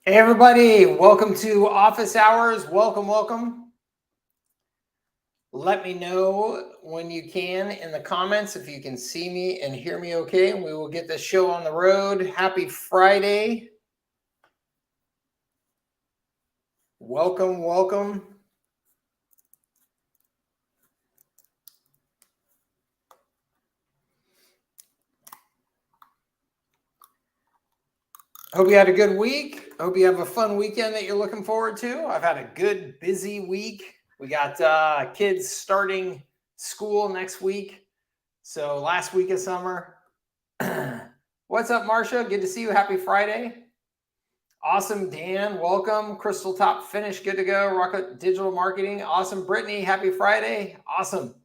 Hey everybody, welcome to Office Hours. Welcome. Let me know when you can in the comments if you can see me and hear me okay, and we will get this show on the road. Happy Friday. Welcome. Hope you had a good week. Hope you have a fun weekend that you're looking forward to. I've had a good, busy week. We got kids starting school next week. So last week of summer. What's up, Marcia? Good to see you. Happy Friday. Awesome, Dan. Welcome. Crystal Top Finish. Good to go. Rocket Digital Marketing. Awesome. Brittany. Happy Friday. Awesome.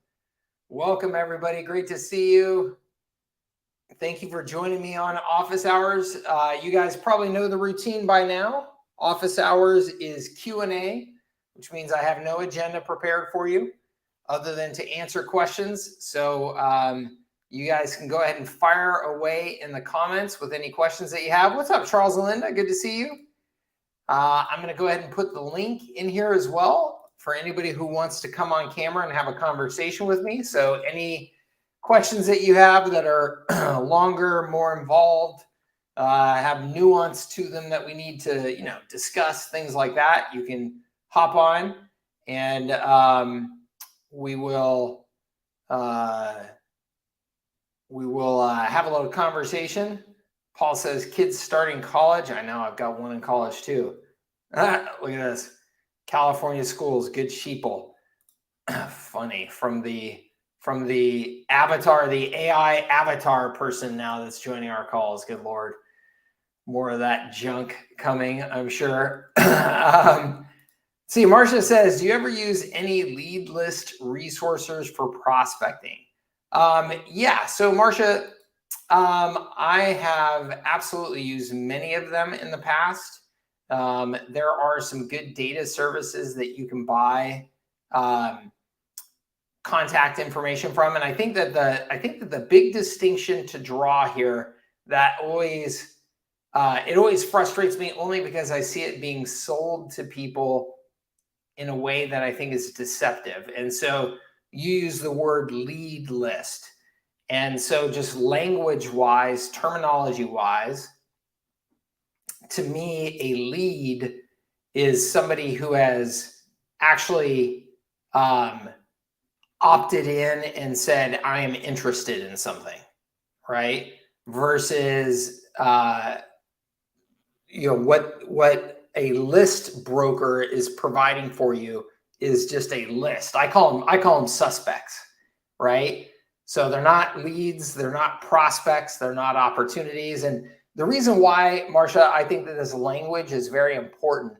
Welcome, everybody. Great to see you. Thank you for joining me on Office Hours. You guys probably know the routine by now. Office Hours is Q&A, which means I have no agenda prepared for you other than to answer questions. So you guys can go ahead and fire away in the comments with any questions that you have. What's up, Charles and Linda? Good to see you. I'm going to go ahead and put the link in here as well for anybody who wants to come on camera and have a conversation with me. So any questions that you have that are longer, more involved, have nuance to them that we need to, discuss, things like that, you can hop on and we will have a little conversation. Paul says kids starting college. I know, I've got one in college too. Look at this. California schools, good sheeple. Funny from the avatar, the AI avatar person now that's joining our calls. Good Lord. More of that junk coming, I'm sure. See, Marcia says, do you ever use any lead list resources for prospecting? Yeah, so Marcia, I have absolutely used many of them in the past. There are some good data services that you can buy contact information from, and I think that the big distinction to draw here that always it always frustrates me only because I see it being sold to people in a way that I think is deceptive. And so you use the word lead list. And so just language wise, terminology wise, to me, a lead is somebody who has actually opted in and said, I am interested in something, right? Versus, what a list broker is providing for you is just a list. I call them suspects, right? So they're not leads, they're not prospects, they're not opportunities. And the reason why, Marcia, I think that this language is very important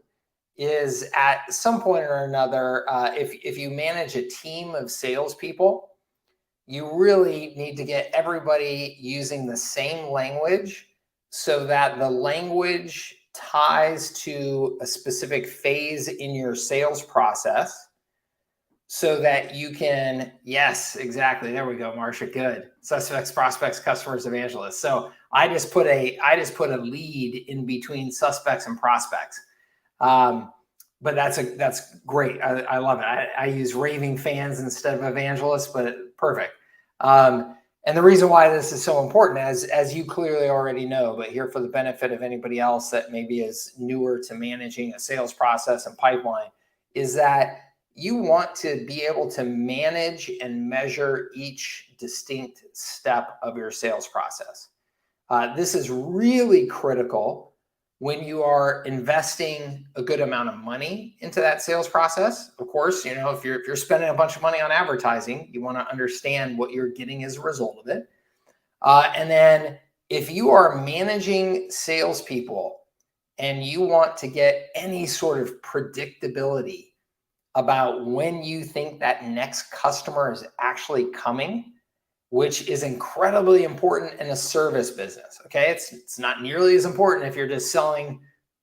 is at some point or another, if you manage a team of salespeople, you really need to get everybody using the same language so that the language ties to a specific phase in your sales process so that you can, yes, exactly. There we go, Marcia. Good. Suspects, prospects, customers, evangelists. So I just put a lead in between suspects and prospects. But that's great. I love it. I use raving fans instead of evangelists, but perfect. And the reason why this is so important, as you clearly already know, but here for the benefit of anybody else that maybe is newer to managing a sales process and pipeline, is that you want to be able to manage and measure each distinct step of your sales process. This is really critical when you are investing a good amount of money into that sales process. Of course, if you're spending a bunch of money on advertising, you want to understand what you're getting as a result of it. And then if you are managing salespeople and you want to get any sort of predictability about when you think that next customer is actually coming, which is incredibly important in a service business. Okay, it's not nearly as important if you're just selling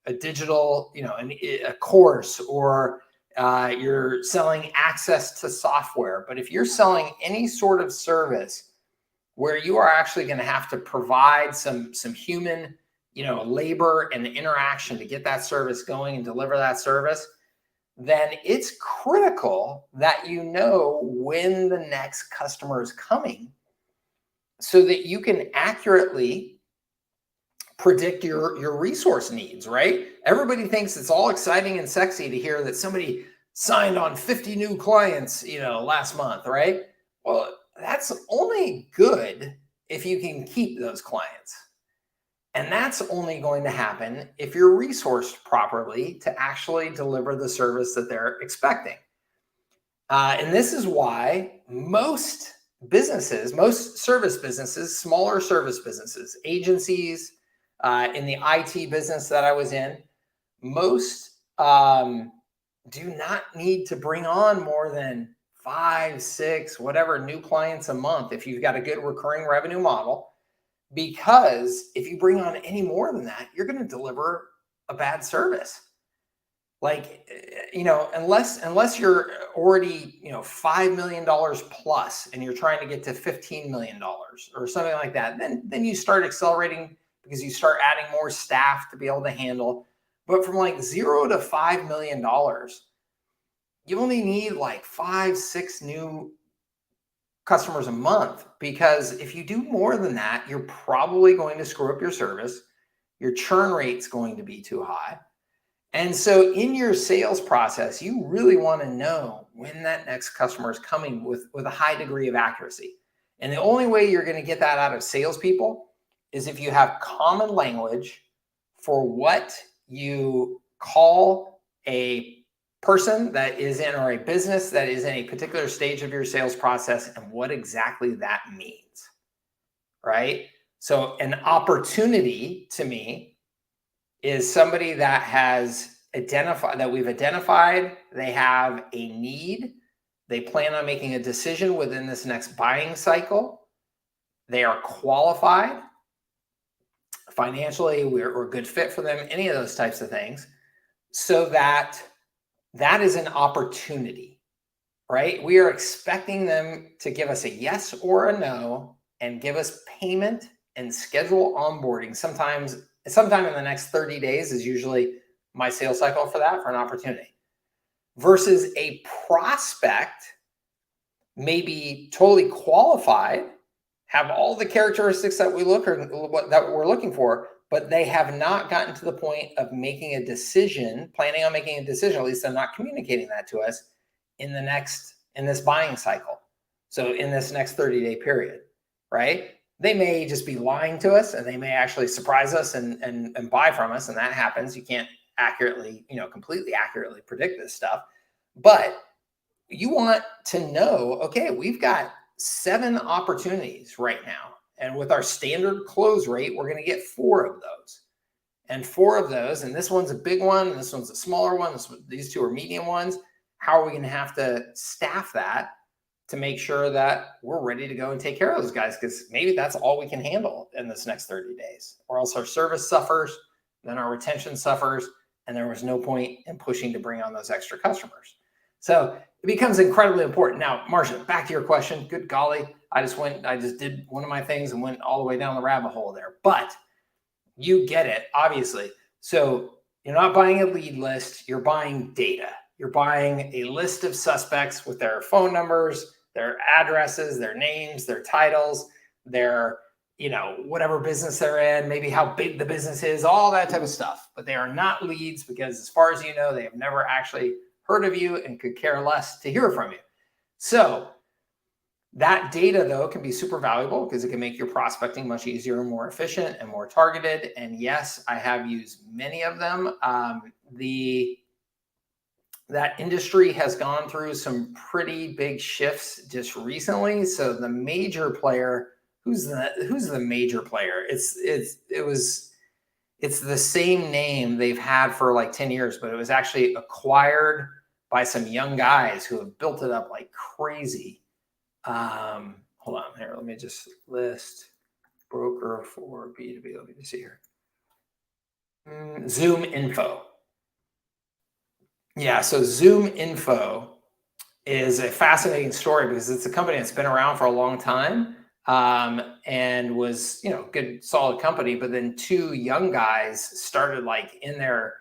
a digital, a course, or you're selling access to software. But if you're selling any sort of service where you are actually going to have to provide some human labor and the interaction to get that service going and deliver that service, then it's critical that you know when the next customer is coming so that you can accurately predict your resource needs, right? Everybody thinks it's all exciting and sexy to hear that somebody signed on 50 new clients, last month, right? Well, that's only good if you can keep those clients. And that's only going to happen if you're resourced properly to actually deliver the service that they're expecting. And this is why most service businesses, smaller service businesses, agencies, in the IT business that I was in, most do not need to bring on more than 5, 6, whatever new clients a month if you've got a good recurring revenue model. Because if you bring on any more than that, you're going to deliver a bad service. Like, unless you're already, $5 million plus and you're trying to get to $15 million or something like that, then you start accelerating because you start adding more staff to be able to handle. But from like $0 to $5 million, you only need like 5, 6 new customers a month, because if you do more than that, you're probably going to screw up your service. Your churn rate's going to be too high. And so in your sales process, you really want to know when that next customer is coming with a high degree of accuracy. And the only way you're going to get that out of salespeople is if you have common language for what you call a person that is in, or a business that is in a particular stage of your sales process, and what exactly that means, right? So an opportunity to me is somebody that we've identified, they have a need, they plan on making a decision within this next buying cycle, they are qualified, financially we're a good fit for them, any of those types of things, so that is an opportunity, right? We are expecting them to give us a yes or a no and give us payment and schedule onboarding. Sometime in the next 30 days is usually my sales cycle for an opportunity. Versus a prospect, maybe totally qualified, have all the characteristics that we're looking for, but they have not gotten to the point of making a decision, planning on making a decision. At least they're not communicating that to us in this buying cycle. So in this next 30-day period, right? They may just be lying to us, and they may actually surprise us and buy from us. And that happens. You can't completely accurately predict this stuff, but you want to know, okay, we've got 7 opportunities right now. And with our standard close rate, we're going to get 4 of those. And 4 of those, and this one's a big one, and this one's a smaller one, these 2 are medium ones. How are we going to have to staff that to make sure that we're ready to go and take care of those guys? Because maybe that's all we can handle in this next 30 days. Or else our service suffers, then our retention suffers, and there was no point in pushing to bring on those extra customers. So it becomes incredibly important. Now, Marcia, back to your question. Good golly, I just did one of my things and went all the way down the rabbit hole there. But you get it, obviously. So you're not buying a lead list, you're buying data. You're buying a list of suspects with their phone numbers, their addresses, their names, their titles, their, whatever business they're in, maybe how big the business is, all that type of stuff. But they are not leads, because as far as you know, they have never actually heard of you and could care less to hear from you. So that data, though, can be super valuable because it can make your prospecting much easier and more efficient and more targeted. And yes, I have used many of them. That industry has gone through some pretty big shifts just recently. So the major player, who's the major player? It's the same name they've had for like 10 years, but it was actually acquired by some young guys who have built it up like crazy. Hold on here. Let me just list broker for B2B. Let me just see here. Zoom Info. Yeah, so Zoom Info is a fascinating story because it's a company that's been around for a long time, and was, good, solid company. But then two young guys started like in their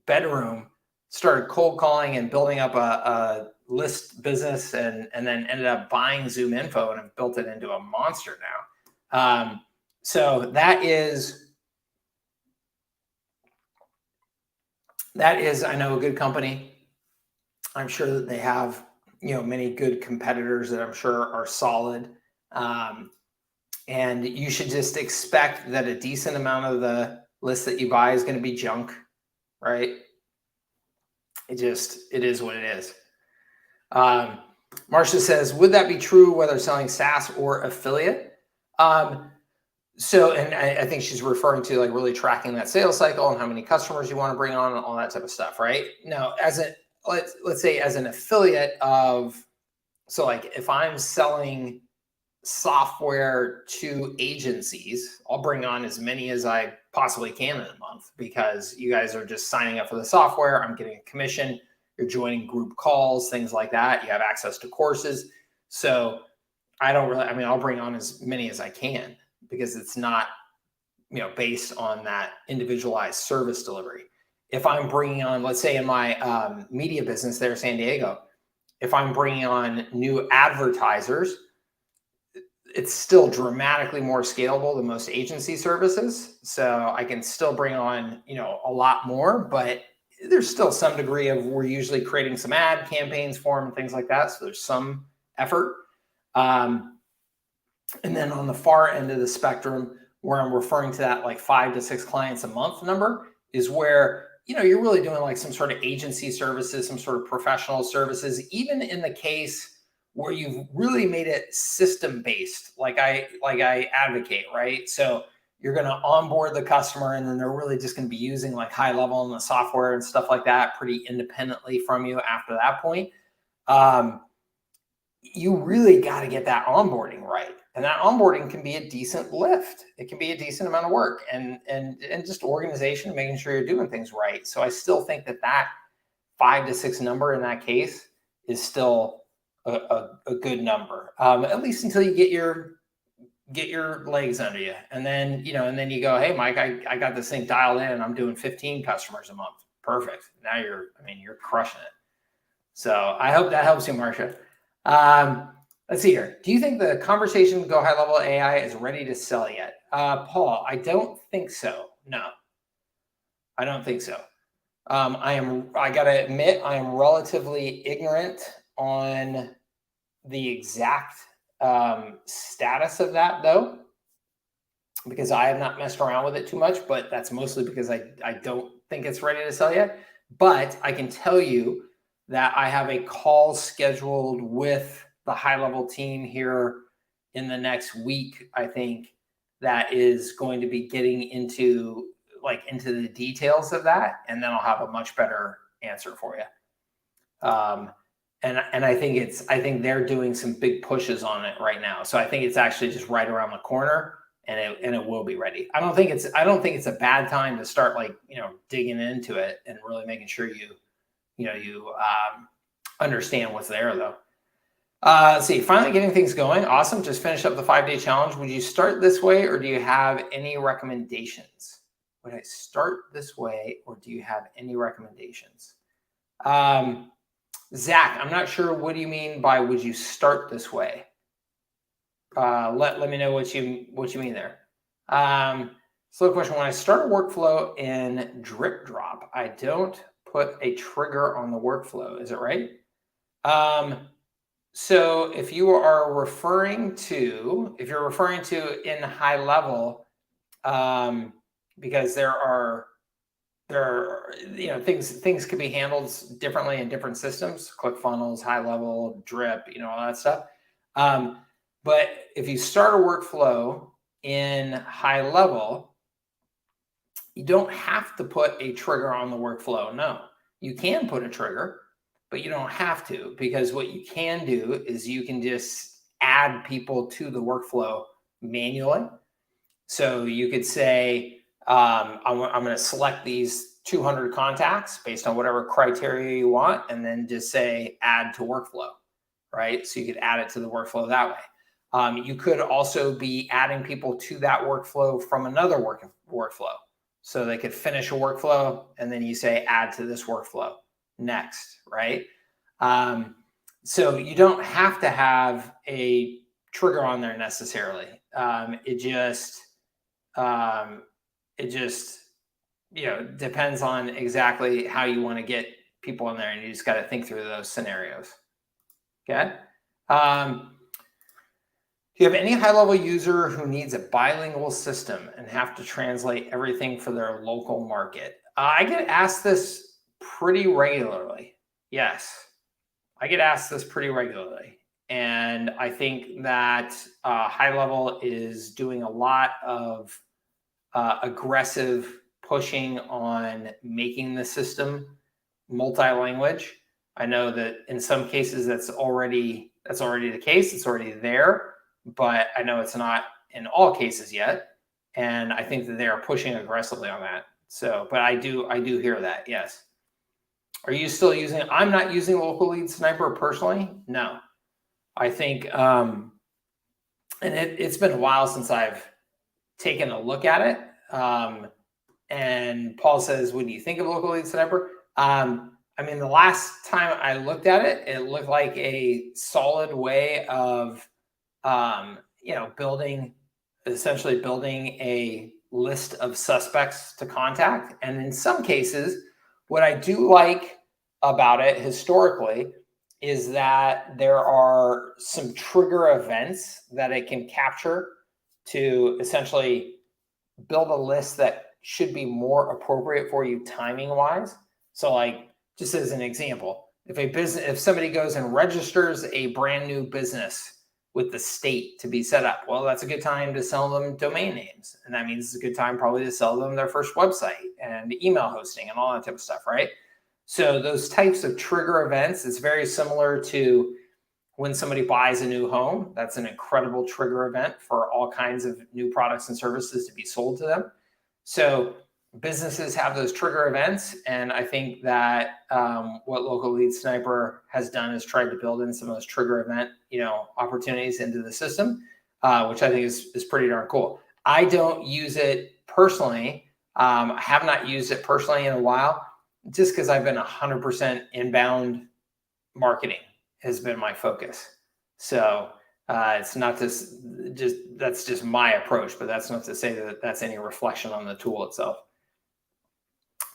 bedroom, started cold calling and building up a list business, and then ended up buying Zoom Info and have built it into a monster now. So that is, I know, a good company. I'm sure that they have, many good competitors that I'm sure are solid. And you should just expect that a decent amount of the list that you buy is going to be junk, right? It is what it is. Marcia says, would that be true whether selling SaaS or affiliate? So, and I think she's referring to like really tracking that sales cycle and how many customers you want to bring on and all that type of stuff, right? Now, let's say as an affiliate so like if I'm selling software to agencies, I'll bring on as many as I possibly can in a month, because you guys are just signing up for the software. I'm getting a commission. You're joining group calls, things like that. You have access to courses. So I'll bring on as many as I can, because it's not, based on that individualized service delivery. If I'm bringing on, let's say in my media business there, San Diego, if I'm bringing on new advertisers, it's still dramatically more scalable than most agency services. So I can still bring on, a lot more, but there's still some degree of, we're usually creating some ad campaigns for them and things like that. So there's some effort. And then on the far end of the spectrum, where I'm referring to that like 5 to 6 clients a month number, is where, you're really doing like some sort of agency services, some sort of professional services, even in the case where you've really made it system-based, like I advocate, right? So you're going to onboard the customer, and then they're really just going to be using like HighLevel and the software and stuff like that pretty independently from you after that point. You really got to get that onboarding right. And that onboarding can be a decent lift. It can be a decent amount of work, and just organization, making sure you're doing things right. So I still think that 5 to 6 number in that case is still a good number, at least until you get your legs under you. And then, you go, hey, Mike, I got this thing dialed in and I'm doing 15 customers a month. Perfect. Now you're crushing it. So I hope that helps you, Marcia. Let's see here. Do you think the conversation with Go HighLevel AI is ready to sell yet? Paul, I don't think so. No, I don't think so. I gotta admit, I am relatively ignorant on the exact status of that, though, because I have not messed around with it too much, but that's mostly because I don't think it's ready to sell yet. But I can tell you that I have a call scheduled with the HighLevel team here in the next week, I think, that is going to be getting into the details of that, and then I'll have a much better answer for you. And I think they're doing some big pushes on it right now. So I think it's actually just right around the corner, and it will be ready. I don't think it's a bad time to start digging into it and really making sure you understand what's there, though. Let's see, finally getting things going. Awesome. Just finished up the 5-day challenge. Would you start this way, or do you have any recommendations? Would I start this way, or do you have any recommendations? Zach, I'm not sure. What do you mean by would you start this way? Let me know what you mean there. So the question: when I start a workflow in Drip Drop, I don't put a trigger on the workflow. Is it right? So if you're referring to in HighLevel, because there are things could be handled differently in different systems, ClickFunnels, HighLevel, Drip, all that stuff. But if you start a workflow in HighLevel, you don't have to put a trigger on the workflow. No, you can put a trigger, but you don't have to, because what you can do is you can just add people to the workflow manually. So you could say, I'm going to select these 200 contacts based on whatever criteria you want, and then just say add to workflow, right? So you could add it to the workflow that way. You could also be adding people to that workflow from another workflow. So they could finish a workflow and then you say, add to this workflow next, right? So you don't have to have a trigger on there necessarily. It just depends on exactly how you want to get people in there, and you just got to think through those scenarios. Okay. Do you have any high-level user who needs a bilingual system and have to translate everything for their local market? I get asked this pretty regularly. Yes, I get asked this pretty regularly. And I think that HighLevel is doing a lot of aggressive pushing on making the system multi-language. I know that in some cases that's already the case. It's already there, but I know it's not in all cases yet. And I think that they are pushing aggressively on that. So, but I do hear that. Yes. Are you still using? I'm not using Local Lead Sniper personally. No, I think, and it's been a while since I've taken a look at it. And Paul says, what do you think of Local Lead Sniper? I mean, the last time I looked at it, it looked like a solid way of, essentially building a list of suspects to contact. And in some cases, what I do like about it historically is that there are some trigger events that it can capture to essentially build a list that should be more appropriate for you timing wise. So like, just as an example, if somebody goes and registers a brand new business with the state to be set up, well, that's a good time to sell them domain names. And that means it's a good time probably to sell them their first website and email hosting and all that type of stuff, right? So those types of trigger events is very similar to when somebody buys a new home. That's an incredible trigger event for all kinds of new products and services to be sold to them. So businesses have those trigger events, and I think that what Local Lead Sniper has done is tried to build in some of those trigger event, opportunities into the system, which I think is pretty darn cool. I don't use it personally. I have not used it personally in a while, just because I've been 100% inbound marketing has been my focus. So it's not that's just my approach, but that's not to say that that's any reflection on the tool itself.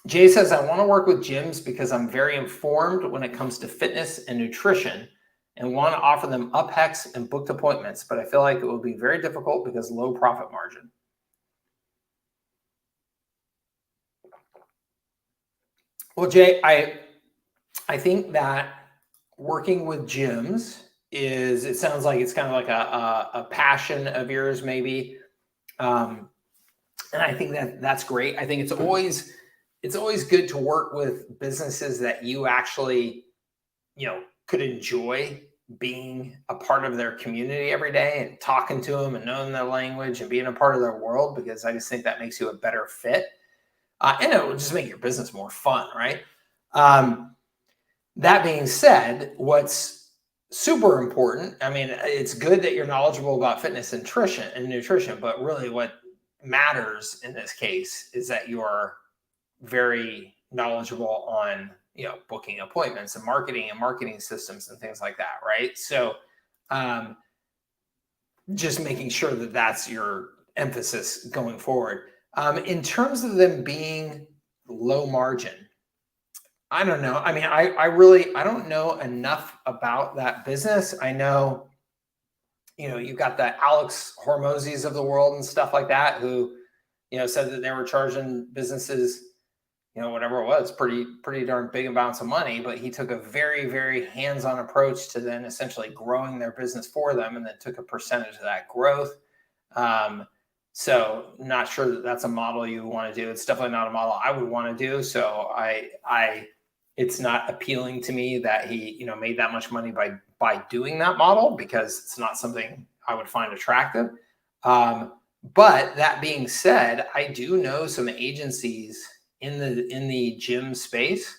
Jay says, I want to work with gyms because I'm very informed when it comes to fitness and nutrition and want to offer them UpHex and booked appointments, but I feel like it will be very difficult because low profit margin. Well, Jay, I think that working with gyms it sounds like it's kind of like a passion of yours, maybe. And I think that's great. I think it's always good to work with businesses that you actually, could enjoy being a part of their community every day and talking to them and knowing their language and being a part of their world, because I just think that makes you a better fit. And it will just make your business more fun, right? That being said, what's super important, I mean, it's good that you're knowledgeable about fitness and nutrition, but really what matters in this case is that you're very knowledgeable on, booking appointments and marketing systems and things like that, right? So just making sure that that's your emphasis going forward. In terms of them being low margin, I don't know. I mean, I don't know enough about that business. I know, you've got the Alex Hormozis of the world and stuff like that who, said that they were charging businesses, whatever it was, pretty darn big amounts of money, but he took a very, very hands-on approach to then essentially growing their business for them and then took a percentage of that growth. So not sure that that's a model you want to do. It's definitely not a model I would want to do. So it's not appealing to me that he, made that much money by doing that model, because it's not something I would find attractive. But that being said, I do know some agencies in the gym space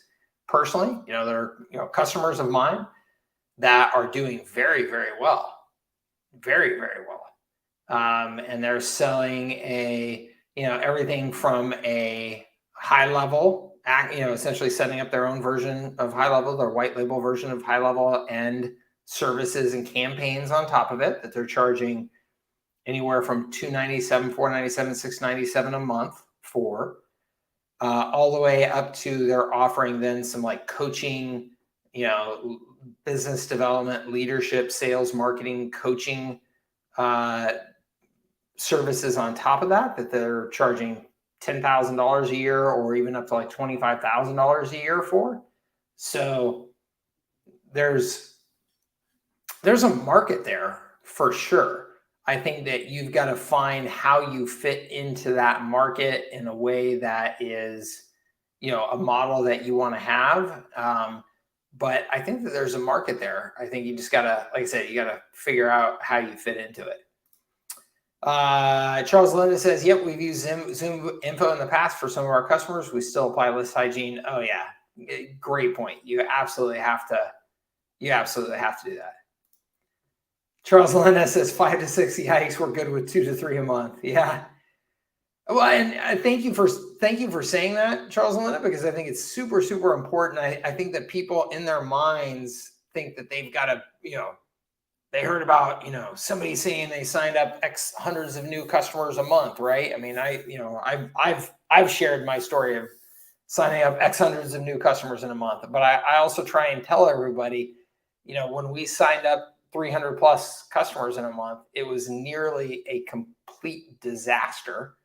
personally, that are, customers of mine that are doing very, very well. very, very well. And they're selling everything from a HighLevel, essentially setting up their own version of HighLevel, their white label version of HighLevel, and services and campaigns on top of it that they're charging anywhere from $297, $497, $697 a month for, all the way up to they're offering then some like coaching, business development, leadership, sales, marketing, coaching services on top of that they're charging $10,000 a year or even up to like $25,000 a year for. So there's a market there for sure. I think that you've got to find how you fit into that market in a way that is, a model that you want to have. But I think that there's a market there. I think you just got to, like I said, you got to figure out how you fit into it. Charles Linda says, yep, we've used Zoom info in the past for some of our customers. We still apply list hygiene. Oh yeah. Great point. You absolutely have to do that. Charles Linda says 5 to 6 yikes. We're good with 2 to 3 a month. Yeah. Well, and thank you for saying that, Charles Linda, because I think it's super, super important. I think that people in their minds think that they've got to, they heard about, somebody saying they signed up X hundreds of new customers a month, right? I mean, I've shared my story of signing up X hundreds of new customers in a month, but I also try and tell everybody, when we signed up 300 plus customers in a month, it was nearly a complete disaster.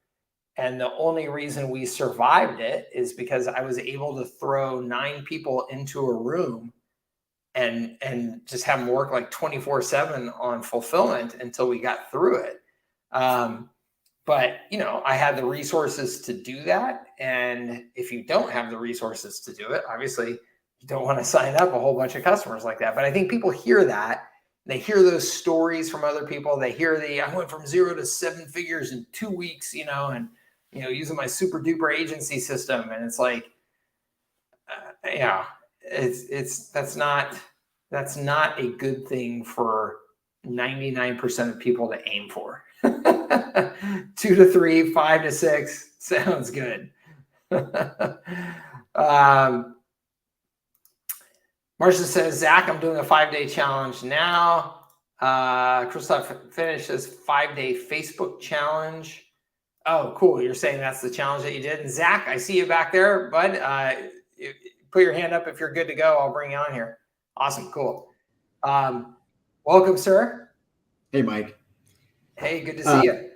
And the only reason we survived it is because I was able to throw 9 people into a room and just have them work like 24/7 on fulfillment until we got through it. But, I had the resources to do that. And if you don't have the resources to do it, obviously you don't want to sign up a whole bunch of customers like that. But I think people hear that. They hear those stories from other people. They hear I went from 0 to 7 figures in 2 weeks, and, using my super duper agency system. And it's like, that's not a good thing for 99% of people to aim for. 2 to 3, 5 to 6 sounds good. Marcia says, Zach, I'm doing a 5-day challenge now. Christoph finishes 5-day Facebook challenge. Oh, cool. You're saying that's the challenge that you did. And Zach, I see you back there, bud. Put your hand up if you're good to go. I'll bring you on here. Awesome. Cool. Welcome, sir. Hey, Mike. Hey, good to see you.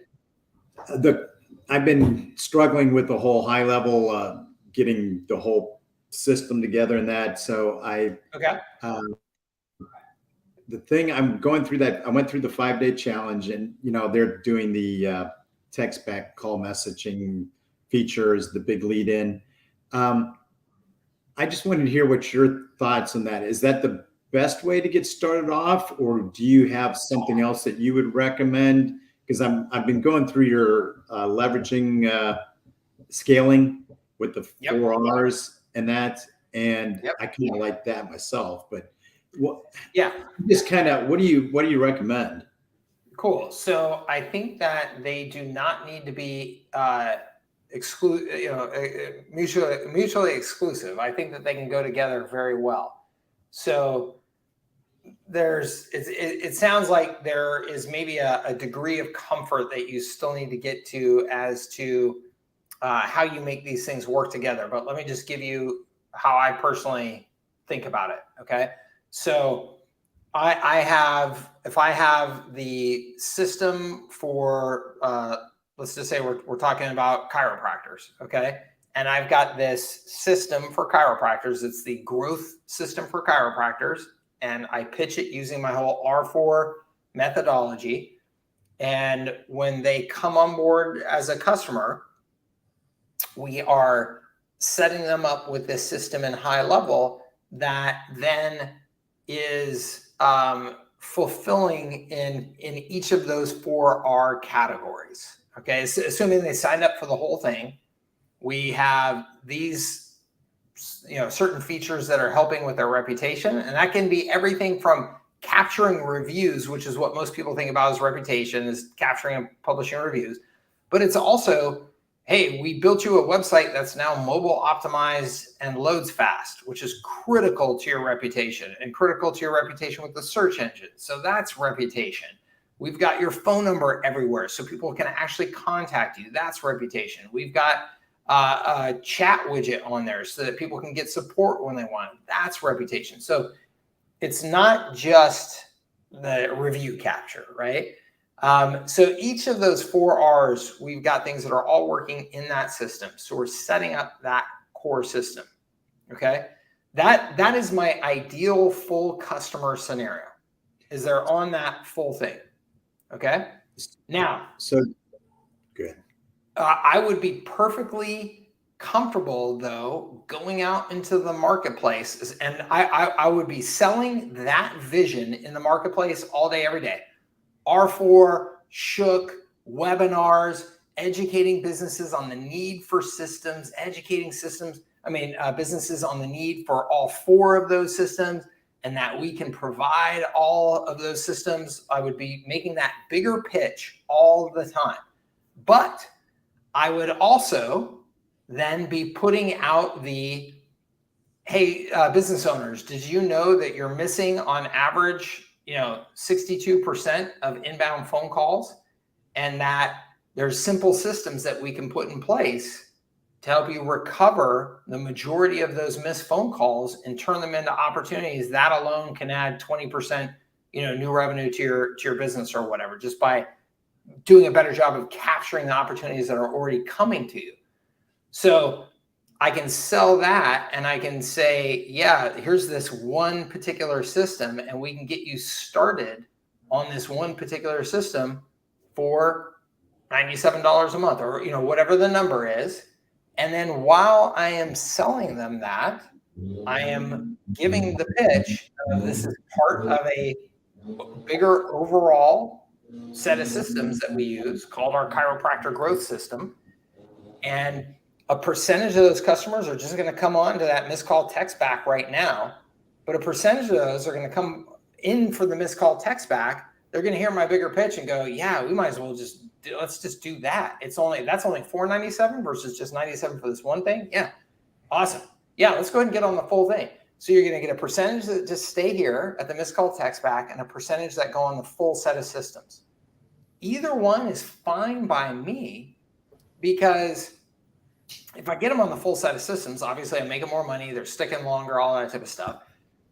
I've been struggling with the whole HighLevel, getting the whole system together and that. So the thing I'm going through that, I went through the 5-day challenge and, they're doing the text back call messaging features, the big lead in. I just wanted to hear what your thoughts on that. Is that the best way to get started off, or do you have something else that you would recommend? Because I've been going through your leveraging scaling with the 4 R's and that, and I kind of like that myself. But what do you recommend? Cool. So I think that they do not need to be mutually exclusive. I think that they can go together very well. So it sounds like there is maybe a degree of comfort that you still need to get to as to how you make these things work together. But let me just give you how I personally think about it. Okay. So if I have the system for, let's just say we're talking about chiropractors, okay? And I've got this system for chiropractors. It's the growth system for chiropractors. And I pitch it using my whole R4 methodology. And when they come on board as a customer, we are setting them up with this system in HighLevel that then is fulfilling in each of those 4R categories. Okay, so assuming they signed up for the whole thing, we have these certain features that are helping with their reputation, and that can be everything from capturing reviews, which is what most people think about as reputation, is capturing and publishing reviews. But it's also, hey, we built you a website that's now mobile optimized and loads fast, which is critical to your reputation and critical to your reputation with the search engine. So that's reputation. We've got your phone number everywhere so people can actually contact you. That's reputation. We've got a chat widget on there so that people can get support when they want it. That's reputation. So it's not just the review capture, right? So each of those 4 R's, we've got things that are all working in that system. So we're setting up that core system, okay? That is my ideal full customer scenario, is they're on that full thing, okay? Now, so good. I would be perfectly comfortable, though, going out into the marketplace, and I would be selling that vision in the marketplace all day, every day. R4, Shook, webinars, educating businesses on the need for systems, businesses on the need for all 4 of those systems, and that we can provide all of those systems. I would be making that bigger pitch all the time. But I would also then be putting out the, hey, business owners, did you know that you're missing on average 62% of inbound phone calls, and that there's simple systems that we can put in place to help you recover the majority of those missed phone calls and turn them into opportunities. That alone can add 20%, new revenue to your business or whatever, just by doing a better job of capturing the opportunities that are already coming to you. So I can sell that, and I can say, yeah, here's this one particular system, and we can get you started on this one particular system for $97 a month, or whatever the number is. And then while I am selling them that, I am giving the pitch of this is part of a bigger overall set of systems that we use called our chiropractor growth system. And a percentage of those customers are just going to come on to that missed call text back right now. But a percentage of those are going to come in for the missed call text back. They're going to hear my bigger pitch and go, yeah, we might as well let's just do that. That's only $497 versus just $97 for this one thing. Yeah. Awesome. Yeah. Let's go ahead and get on the full thing. So you're going to get a percentage that just stay here at the missed call text back, and a percentage that go on the full set of systems. Either one is fine by me, because if I get them on the full set of systems, obviously I'm making more money, they're sticking longer, all that type of stuff.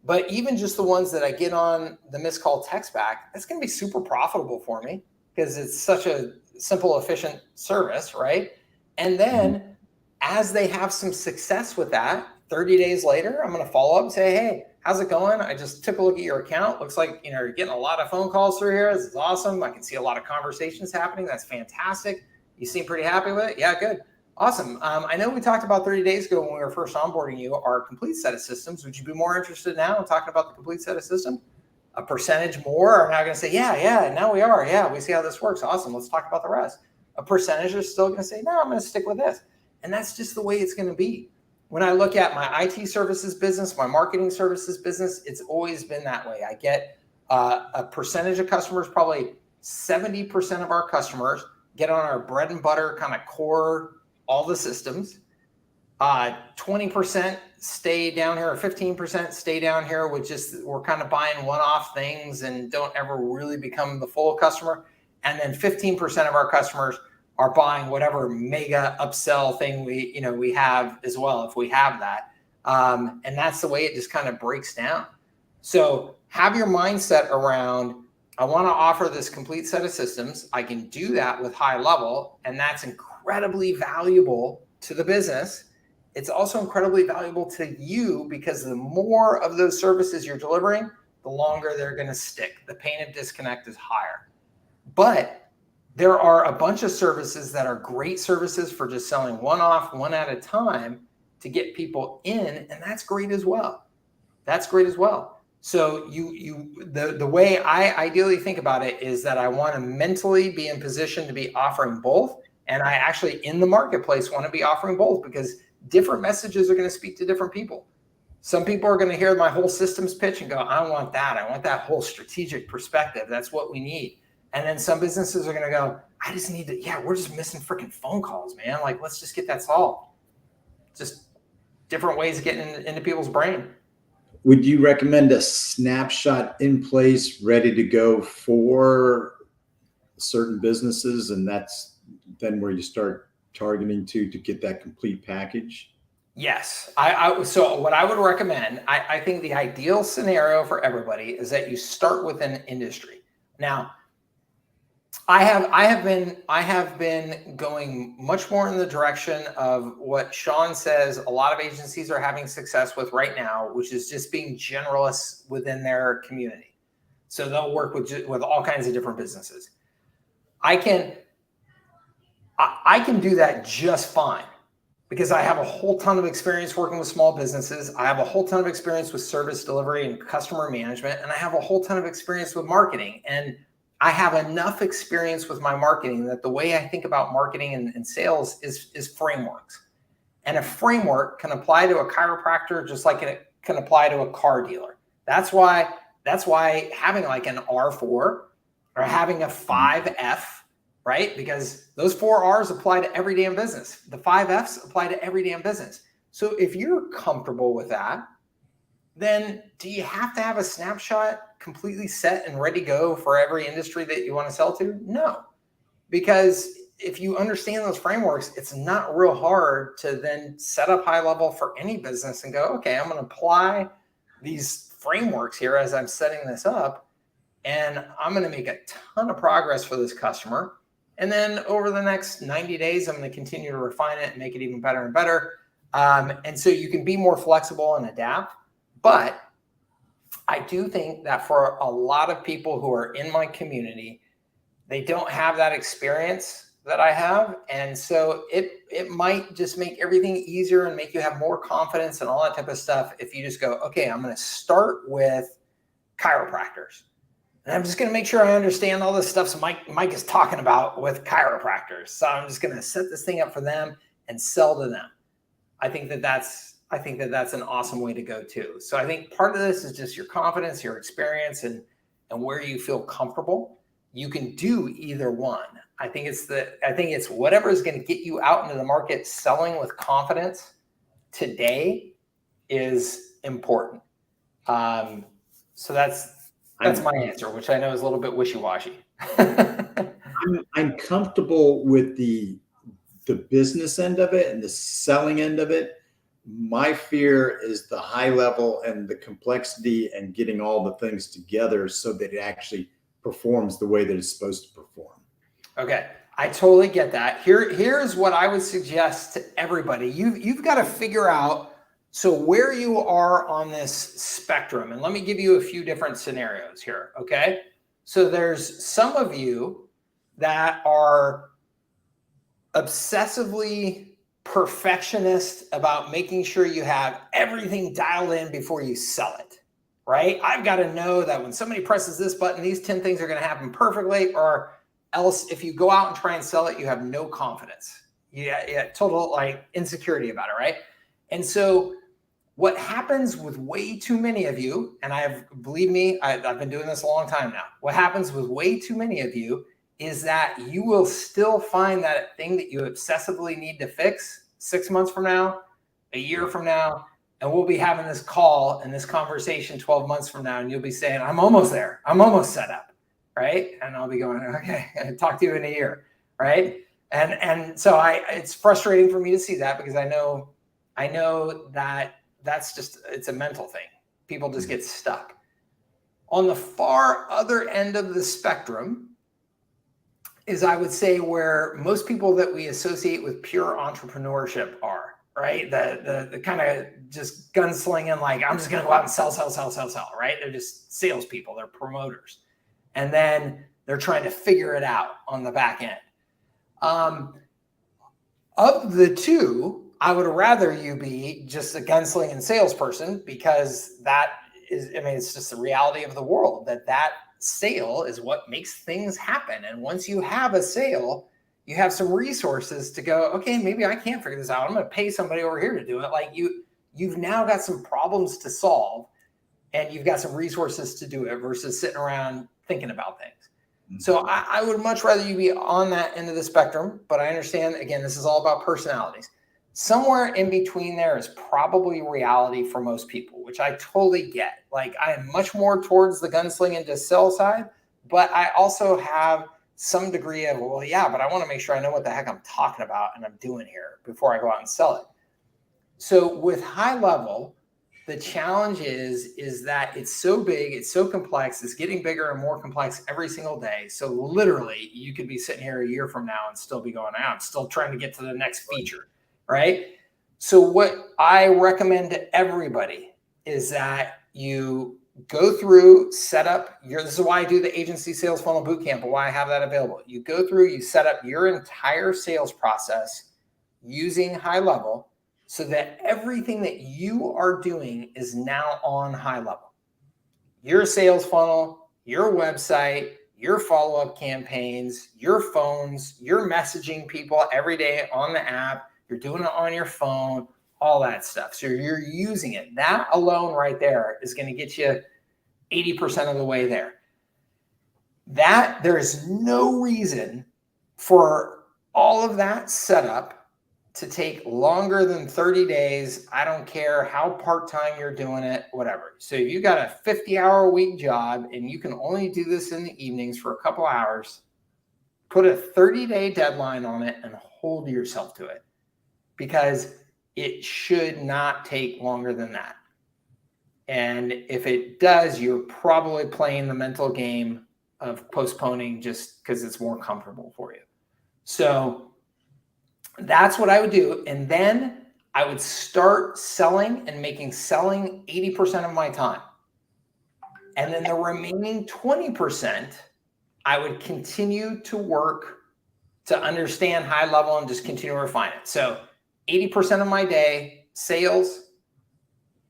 But even just the ones that I get on the missed call text back, that's going to be super profitable for me because it's such a simple, efficient service, right? And then as they have some success with that, 30 days later, I'm going to follow up and say, hey, how's it going? I just took a look at your account. Looks like you're getting a lot of phone calls through here. This is awesome. I can see a lot of conversations happening. That's fantastic. You seem pretty happy with it? Yeah, good. Awesome. I know we talked about 30 days ago when we were first onboarding you, our complete set of systems. Would you be more interested now in talking about the complete set of systems? A percentage more are now going to say, yeah, now we are. Yeah, we see how this works. Awesome. Let's talk about the rest. A percentage are still going to say, no, I'm going to stick with this. And that's just the way it's going to be. When I look at my IT services business, my marketing services business, it's always been that way. I get a percentage of customers, probably 70% of our customers get on our bread and butter kind of core, all the systems. 20% stay down here, or 15% stay down here, which is we're kind of buying one-off things and don't ever really become the full customer. And then 15% of our customers are buying whatever mega upsell thing we have as well, if we have that. And that's the way it just kind of breaks down. So have your mindset around, I want to offer this complete set of systems. I can do that with HighLevel, and that's incredibly valuable to the business. It's also incredibly valuable to you, because the more of those services you're delivering, the longer they're going to stick. The pain of disconnect is higher. But there are a bunch of services that are great services for just selling one-off, one at a time to get people in, and that's great as well. So the way I ideally think about it is that I want to mentally be in position to be offering both, and I actually in the marketplace want to be offering both, because different messages are going to speak to different people. Some people are going to hear my whole systems pitch and go, I want that. I want that whole strategic perspective. That's what we need. And then some businesses are going to go, I just need to, yeah, we're just missing freaking phone calls, man. Like, let's just get that solved. Just different ways of getting into people's brain. Would you recommend a snapshot in place, ready to go for certain businesses? And that's then where you start targeting to get that complete package? Yes. So what I would recommend, I think the ideal scenario for everybody is that you start with an industry. Now, I have been going much more in the direction of what Sean says a lot of agencies are having success with right now, which is just being generalists within their community. So they'll work with all kinds of different businesses. I can do that just fine because I have a whole ton of experience working with small businesses. I have a whole ton of experience with service delivery and customer management, and I have a whole ton of experience with marketing. And I have enough experience with my marketing that the way I think about marketing and sales is frameworks. And a framework can apply to a chiropractor just like it can apply to a car dealer. That's why having like an R4 or having a 5F, right? Because those 4 R's apply to every damn business. The 5 F's apply to every damn business. So if you're comfortable with that, then do you have to have a snapshot completely set and ready to go for every industry that you want to sell to? No, because if you understand those frameworks, it's not real hard to then set up HighLevel for any business and go, okay, I'm going to apply these frameworks here as I'm setting this up, and I'm going to make a ton of progress for this customer. And then over the next 90 days, I'm going to continue to refine it and make it even better and better. And so you can be more flexible and adapt. But I do think that for a lot of people who are in my community, they don't have that experience that I have. And so it might just make everything easier and make you have more confidence and all that type of stuff if you just go, okay, I'm going to start with chiropractors. And I'm just going to make sure I understand all this stuff so Mike is talking about with chiropractors. So I'm just going to set this thing up for them and sell to them. I think that that's an awesome way to go too. So I think part of this is just your confidence, your experience, and where you feel comfortable. You can do either one. I think it's whatever is going to get you out into the market selling with confidence today is important. So that's my answer, which I know is a little bit wishy-washy. I'm comfortable with the business end of it and the selling end of it. My fear is the high level and the complexity and getting all the things together so that it actually performs the way that it's supposed to perform. Okay, I totally get that. Here's what I would suggest to everybody. You've got to figure out so where you are on this spectrum. And let me give you a few different scenarios here, okay? So there's some of you that are obsessively perfectionist about making sure you have everything dialed in before you sell it, right? I've got to know that when somebody presses this button, these 10 things are going to happen perfectly, or else if you go out and try and sell it, you have no confidence. Yeah, total like insecurity about it, right? And so what happens with way too many of you, and believe me, I've been doing this a long time now. What happens with way too many of you is that you will still find that thing that you obsessively need to fix 6 months from now, a year from now, and we'll be having this call and this conversation 12 months from now, and you'll be saying, I'm almost there. I'm almost set up, right? And I'll be going, okay, I'll talk to you in a year, right? And so it's frustrating for me to see that because I know that that's just, it's a mental thing. People just get stuck. On the far other end of the spectrum is, I would say, where most people that we associate with pure entrepreneurship are, right? The kind of just gunslinging, like, I'm just going to go out and sell, right? They're just salespeople. They're promoters. And then they're trying to figure it out on the back end. Of the two, I would rather you be just a gunslinging salesperson, because that is, I mean, it's just the reality of the world that sale is what makes things happen. And once you have a sale, you have some resources to go, okay, maybe I can't figure this out. I'm going to pay somebody over here to do it. Like you you've now got some problems to solve and you've got some resources to do it versus sitting around thinking about things. So I would much rather you be on that end of the spectrum, but I understand, again, this is all about personalities. Somewhere in between there is probably reality for most people, which I totally get. Like, I am much more towards the gunslinging to sell side, but I also have some degree of, well, yeah, but I want to make sure I know what the heck I'm talking about and I'm doing here before I go out and sell it. So with HighLevel, the challenge is that it's so big, it's so complex, it's getting bigger and more complex every single day. So literally, you could be sitting here a year from now and still be going out, still trying to get to the next feature, right? So what I recommend to everybody is that you go through, set up your, this is why I do the agency sales funnel bootcamp, and why I have that available. You go through, you set up your entire sales process using HighLevel, so that everything that you are doing is now on HighLevel. Your sales funnel, your website, your follow-up campaigns, your phones, you're messaging people every day on the app, you're doing it on your phone, all that stuff. So you're using it. That alone right there is going to get you 80% of the way there. That there is no reason for all of that setup to take longer than 30 days. I don't care how part-time you're doing it, whatever. So if you got a 50-hour-a-week job and you can only do this in the evenings for a couple hours, put a 30-day deadline on it and hold yourself to it, because it should not take longer than that. And if it does, you're probably playing the mental game of postponing just because it's more comfortable for you. So that's what I would do. And then I would start selling and making selling 80% of my time. And then the remaining 20%, I would continue to work to understand HighLevel and just continue to refine it. So 80% of my day, sales,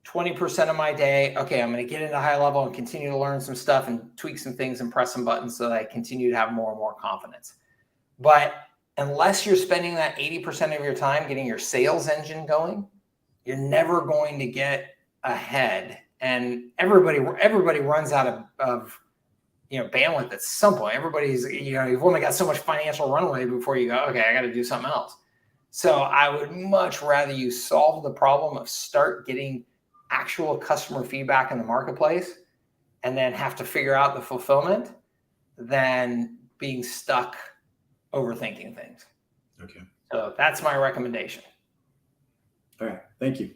20% of my day, okay, I'm going to get into HighLevel and continue to learn some stuff and tweak some things and press some buttons so that I continue to have more and more confidence. But unless you're spending that 80% of your time getting your sales engine going, you're never going to get ahead. And everybody runs out of bandwidth at some point. Everybody's, you've only got so much financial runway before you go, okay, I got to do something else. So I would much rather you solve the problem of start getting actual customer feedback in the marketplace and then have to figure out the fulfillment than being stuck overthinking things. Okay. So that's my recommendation. All right. Thank you.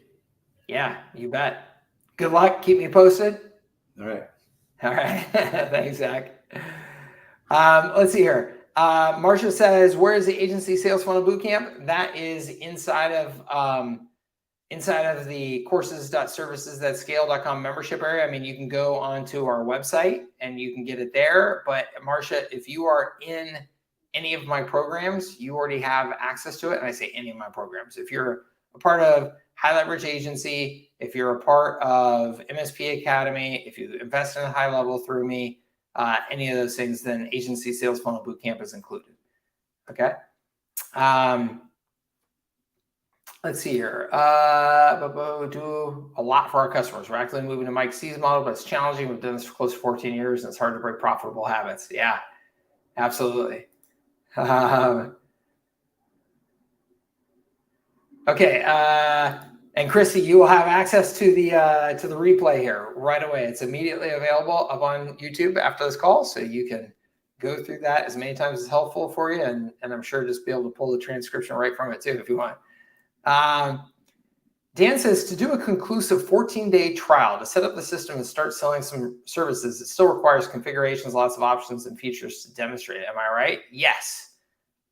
Yeah, you bet. Good luck. Keep me posted. All right. All right. Thanks, Zach. Let's see here. Marcia says, where is the agency sales funnel bootcamp? That is inside of the courses.services.scale.com membership area. I mean, you can go onto our website and you can get it there. But Marcia, if you are in any of my programs, you already have access to it. And I say any of my programs. If you're a part of High Leverage Agency, if you're a part of MSP Academy, if you invest in a HighLevel through me, any of those things, then Agency Sales Funnel Bootcamp is included. Okay. Let's see here. Do a lot for our customers. We're actually moving to Mike C's model, but it's challenging. We've done this for close to 14 years, and it's hard to break profitable habits. Yeah, absolutely. Okay, and Christy, you will have access to the replay here right away. It's immediately available up on YouTube after this call, so you can go through that as many times as helpful for you, and I'm sure just be able to pull the transcription right from it too if you want. Dan says, to do a conclusive 14-day trial to set up the system and start selling some services, it still requires configurations, lots of options and features to demonstrate it. Am I right? Yes.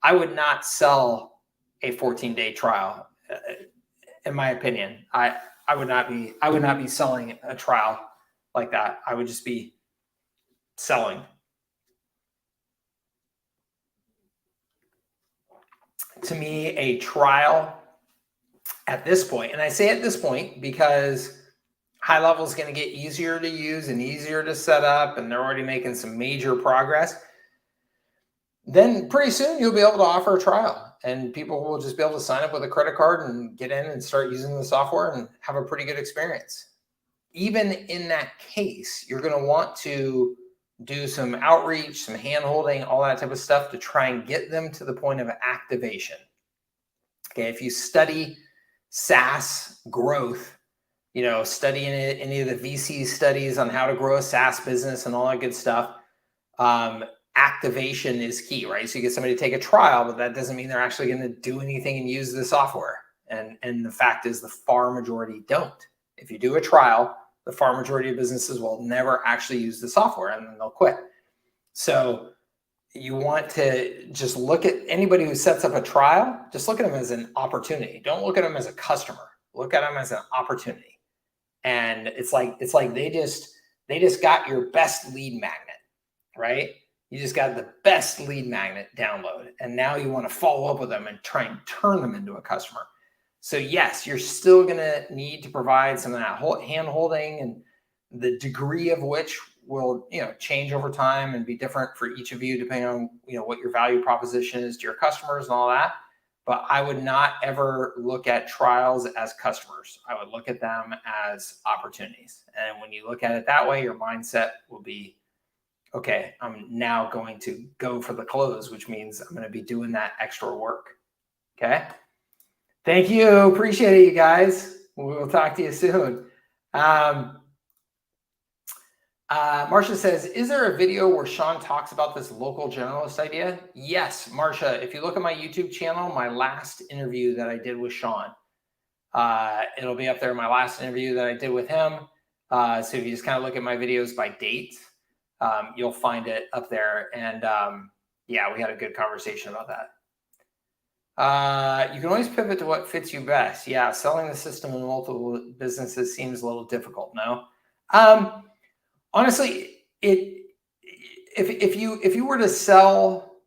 I would not sell a 14-day trial. In my opinion, I would not be selling a trial like that. I would just be selling. To me, a trial at this point, and I say at this point because HighLevel is going to get easier to use and easier to set up, and they're already making some major progress. then pretty soon you'll be able to offer a trial, and people will just be able to sign up with a credit card and get in and start using the software and have a pretty good experience. Even in that case, you're going to want to do some outreach, some hand holding, all that type of stuff to try and get them to the point of activation. Okay, if you study SaaS growth, studying any of the VC studies on how to grow a SaaS business and all that good stuff, activation is key, right? So you get somebody to take a trial, but that doesn't mean they're actually going to do anything and use the software. And the fact is, the far majority don't. If you do a trial, the far majority of businesses will never actually use the software, and then they'll quit. So you want to just look at anybody who sets up a trial, just look at them as an opportunity. Don't look at them as a customer. Look at them as an opportunity. And it's like they just got your best lead magnet, right? You just got the best lead magnet download, and now you want to follow up with them and try and turn them into a customer. So yes, you're still going to need to provide some of that hand holding, and the degree of which will change over time and be different for each of you depending on what your value proposition is to your customers and all that. But I would not ever look at trials as customers. I would look at them as opportunities. And when you look at it that way, your mindset will be, okay, I'm now going to go for the close, which means I'm going to be doing that extra work. Okay. Thank you. Appreciate it, you guys. We'll talk to you soon. Marcia says, is there a video where Sean talks about this local generalist idea? Yes, Marcia, if you look at my YouTube channel, my last interview that I did with Sean, it'll be up there, my last interview that I did with him. So if you just kind of look at my videos by date, you'll find it up there. And yeah, we had a good conversation about that. You can always pivot to what fits you best. Yeah, selling the system in multiple businesses seems a little difficult, no? Honestly, if you were to sell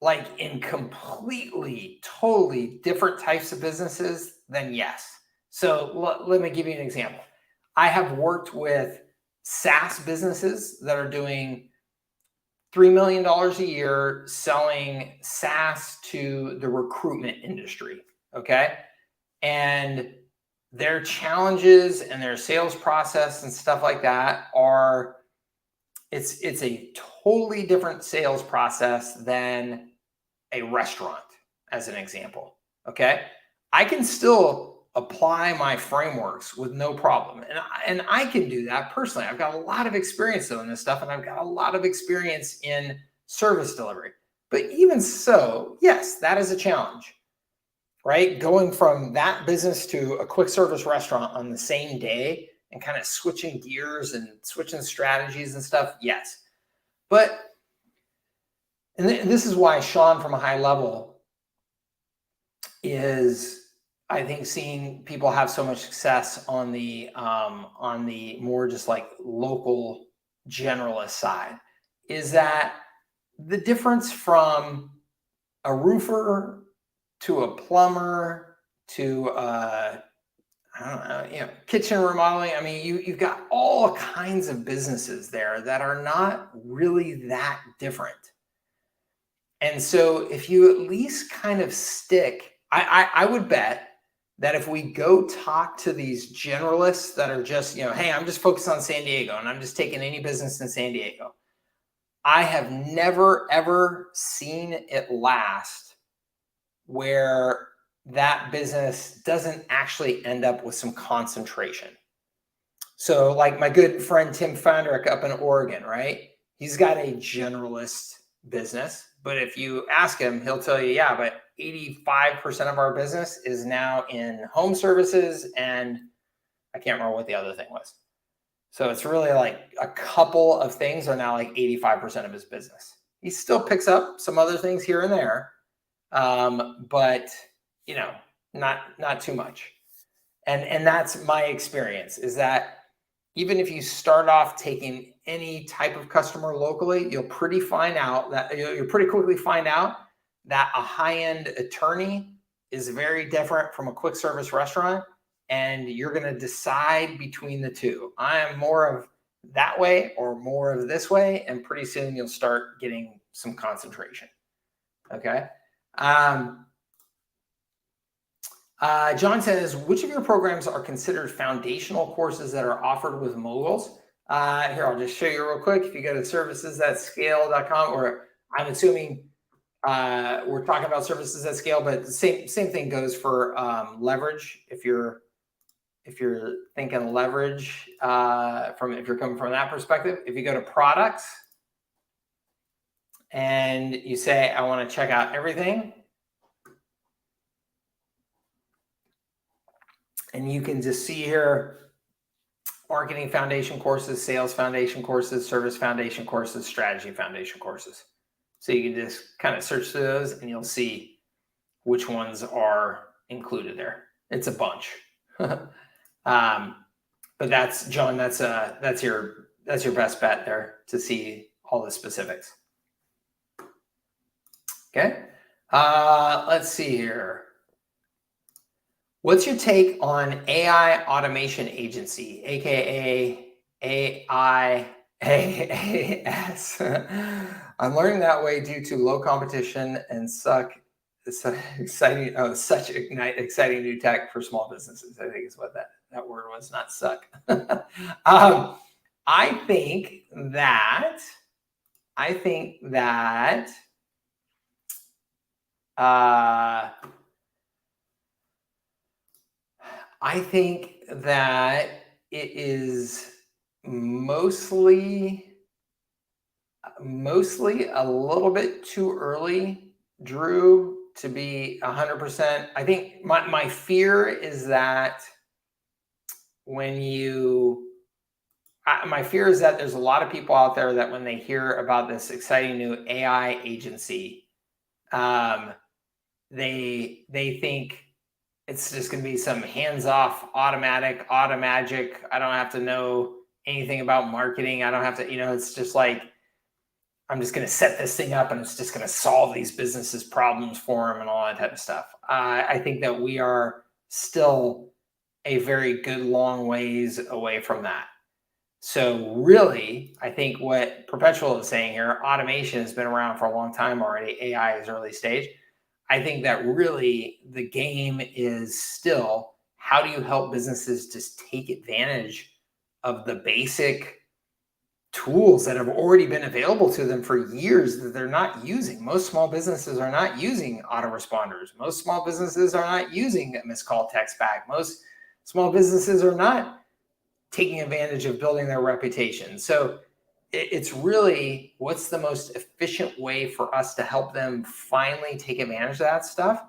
like in completely, totally different types of businesses, then yes. So let me give you an example. I have worked with SaaS businesses that are doing $3 million a year selling SaaS to the recruitment industry, okay? And their challenges and their sales process and stuff like that are, it's a totally different sales process than a restaurant, as an example, okay? I can still apply my frameworks with no problem. And I can do that personally. I've got a lot of experience doing this stuff, and I've got a lot of experience in service delivery. But even so, yes, that is a challenge, right? Going from that business to a quick service restaurant on the same day and kind of switching gears and switching strategies and stuff, yes. But, and this is why Sean from a high level is, I think, seeing people have so much success on the more just like local generalist side, is that the difference from a roofer to a plumber to I don't know, kitchen remodeling. I mean, you've got all kinds of businesses there that are not really that different. And so if you at least kind of stick, I would bet that if we go talk to these generalists that are just, hey, I'm just focused on San Diego and I'm just taking any business in San Diego, I have never, ever seen it last where that business doesn't actually end up with some concentration. So like my good friend, Tim Fandrick up in Oregon, right? He's got a generalist business, but if you ask him, he'll tell you, yeah, but 85% of our business is now in home services, and I can't remember what the other thing was. So it's really like a couple of things are now like 85% of his business. He still picks up some other things here and there, but not too much. And that's my experience, is that even if you start off taking any type of customer locally, you'll pretty quickly find out that a high-end attorney is very different from a quick service restaurant, and you're going to decide between the two. I am more of that way or more of this way, and pretty soon you'll start getting some concentration. Okay. John says, which of your programs are considered foundational courses that are offered with moguls? Here, I'll just show you real quick. If you go to services@scale.com, or I'm assuming we're talking about services at scale, but the same thing goes for leverage. If you're thinking leverage if you're coming from that perspective, if you go to products and you say, I want to check out everything, and you can just see here, marketing foundation courses, sales foundation courses, service foundation courses, strategy foundation courses. So you can just kind of search through those and you'll see which ones are included there. It's a bunch. But that's, John, that's your best bet there to see all the specifics. Okay. Let's see here. What's your take on AI automation agency, aka AIaaS? I'm learning that way due to low competition and such exciting new tech for small businesses. I think is what that word was, not suck. I think that it is mostly a little bit too early, Drew, to be 100%. I think my fear is that my fear is that there's a lot of people out there that when they hear about this exciting new AI agency, they think it's just going to be some hands-off automagic. I don't have to know anything about marketing. I don't have to, it's just like, I'm just going to set this thing up and it's just going to solve these businesses' problems for them and all that type of stuff. I think that we are still a very good long ways away from that. So really, I think what Perpetual is saying here, automation has been around for a long time already. AI is early stage. I think that really the game is still, how do you help businesses just take advantage of the basic tools that have already been available to them for years that they're not using? Most small businesses are not using autoresponders. Most small businesses are not using a missed call text back. Most small businesses are not taking advantage of building their reputation. So it's really, what's the most efficient way for us to help them finally take advantage of that stuff?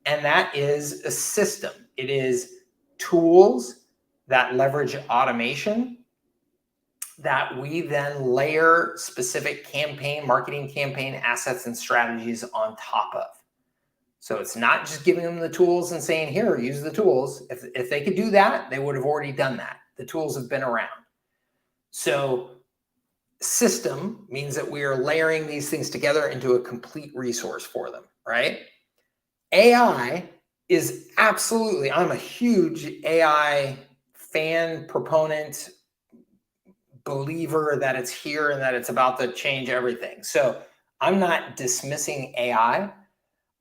And that is a system. It is tools that leverage automation that we then layer specific marketing campaign assets and strategies on top of. So it's not just giving them the tools and saying, here, use the tools. If they could do that, they would have already done that. The tools have been around. So system means that we are layering these things together into a complete resource for them, right? AI is absolutely, I'm a huge AI fan, proponent, believer that it's here and that it's about to change everything. So I'm not dismissing AI.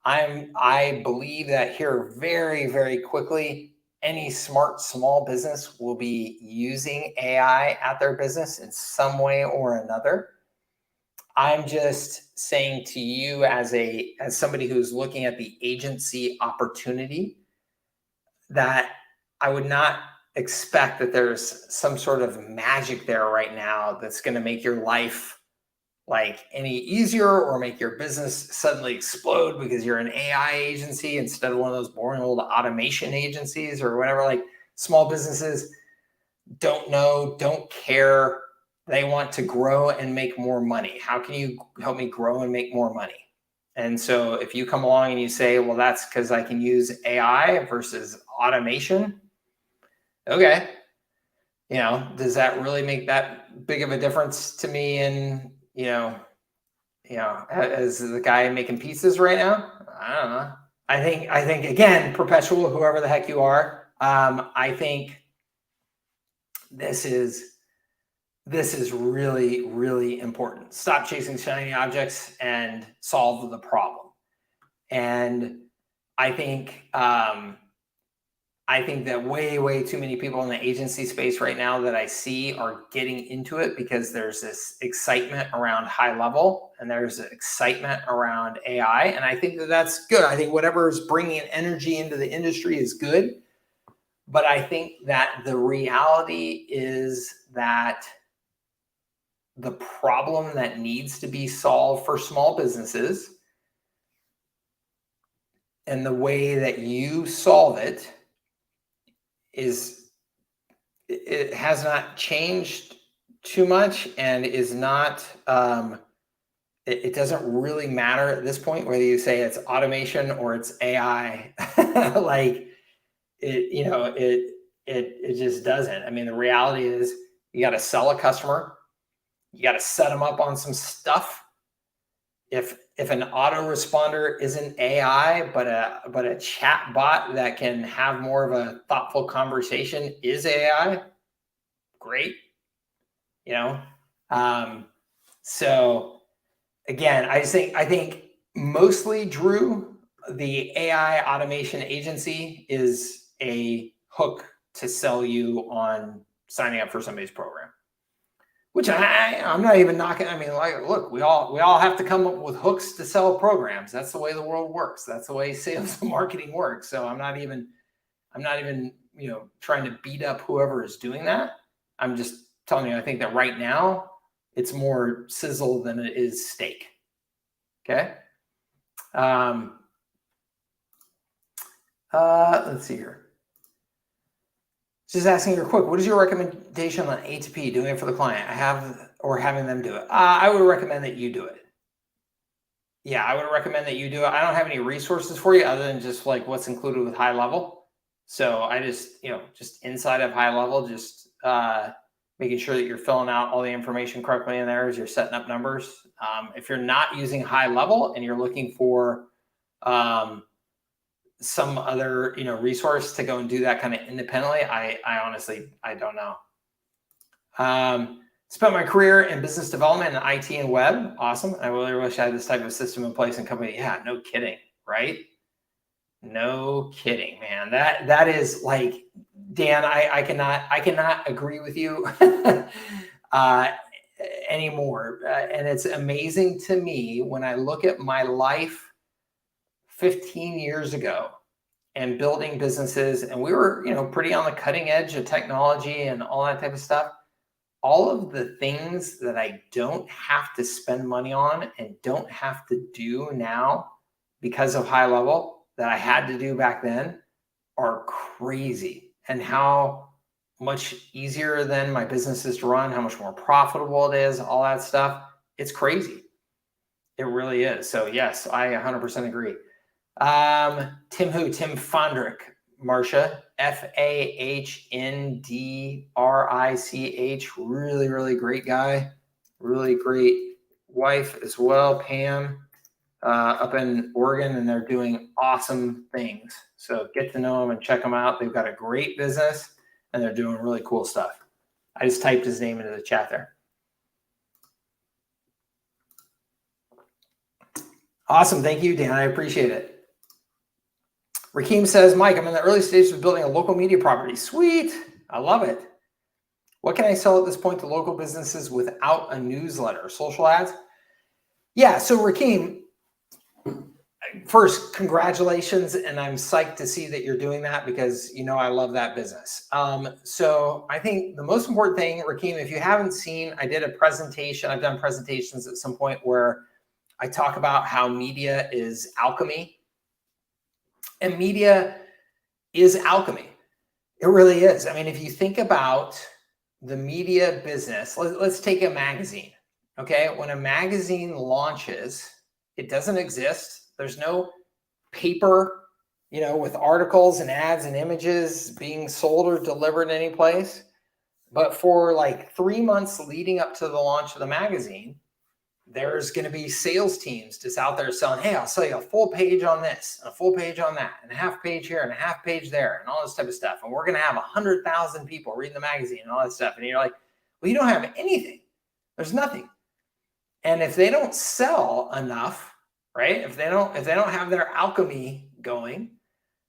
I believe that here very, very quickly, any smart small business will be using AI at their business in some way or another. I'm just saying to you as somebody who's looking at the agency opportunity, that I would not expect that there's some sort of magic there right now that's going to make your life like any easier or make your business suddenly explode because you're an AI agency instead of one of those boring old automation agencies or whatever. Like, small businesses don't know, don't care. They want to grow and make more money. How can you help me grow and make more money? And so if you come along and you say, well, that's because I can use AI versus automation. Okay. Does that really make that big of a difference to me in, as the guy making pizzas right now? I don't know. I think again, Perpetual, whoever the heck you are, I think this is really, really important. Stop chasing shiny objects and solve the problem. And I think that way too many people in the agency space right now that I see are getting into it because there's this excitement around HighLevel and there's excitement around AI. And I think that that's good. I think whatever is bringing energy into the industry is good. But I think that the reality is that the problem that needs to be solved for small businesses and the way that you solve it it has not changed too much and is not, it doesn't really matter at this point whether you say it's automation or it's AI. Like it just doesn't. I mean, the reality is you got to sell a customer, you got to set them up on some stuff. If an autoresponder isn't AI, but a chat bot that can have more of a thoughtful conversation is AI, great. So again, I think mostly, Drew, the AI automation agency is a hook to sell you on signing up for somebody's program. Which I'm not even knocking. I mean, like, look, we all have to come up with hooks to sell programs. That's the way the world works. That's the way sales and marketing works. So I'm not even trying to beat up whoever is doing that. I'm just telling you, I think that right now it's more sizzle than it is steak. Okay. Let's see here. Just asking you quick, what is your recommendation on A2P, doing it for the client? Or having them do it? I would recommend that you do it. Yeah, I would recommend that you do it. I don't have any resources for you other than just like what's included with HighLevel. So I just, just inside of HighLevel, just making sure that you're filling out all the information correctly in there as you're setting up numbers. If you're not using HighLevel and you're looking for some other resource to go and do that kind of independently, I honestly don't know. Spent my career in business development and IT and web. Awesome. I really wish I had this type of system in place and company. Yeah, no kidding, right? No kidding, man. That is like, Dan, I cannot agree with you anymore. And it's amazing to me when I look at my life 15 years ago and building businesses, and we were, pretty on the cutting edge of technology and all that type of stuff. All of the things that I don't have to spend money on and don't have to do now because of HighLevel that I had to do back then are crazy. And how much easier then my business is to run, how much more profitable it is, all that stuff. It's crazy. It really is. So yes, I 100% agree. Tim Fondrick, Marcia, Fhandrich, really, really great guy, really great wife as well, Pam, up in Oregon, and they're doing awesome things. So get to know them and check them out. They've got a great business and they're doing really cool stuff. I just typed his name into the chat there. Awesome. Thank you, Dan. I appreciate it. Rakeem says, Mike, I'm in the early stages of building a local media property. Sweet. I love it. What can I sell at this point to local businesses without a newsletter? Social ads? Yeah. So Rakeem, first, congratulations. And I'm psyched to see that you're doing that because, I love that business. So I think the most important thing, Rakeem, if you haven't seen, I did a presentation. I've done presentations at some point where I talk about how media is alchemy. And media is alchemy. It really is. I mean, if you think about the media business, let's take a magazine. Okay. When a magazine launches, it doesn't exist. There's no paper, with articles and ads and images being sold or delivered any place. But for like 3 months leading up to the launch of the magazine, there's going to be sales teams just out there selling, hey, I'll sell you a full page on this, and a full page on that, and a half page here, and a half page there, and all this type of stuff. And we're going to have 100,000 people reading the magazine and all that stuff. And you're like, well, you don't have anything. There's nothing. And if they don't sell enough, right? If they don't have their alchemy going,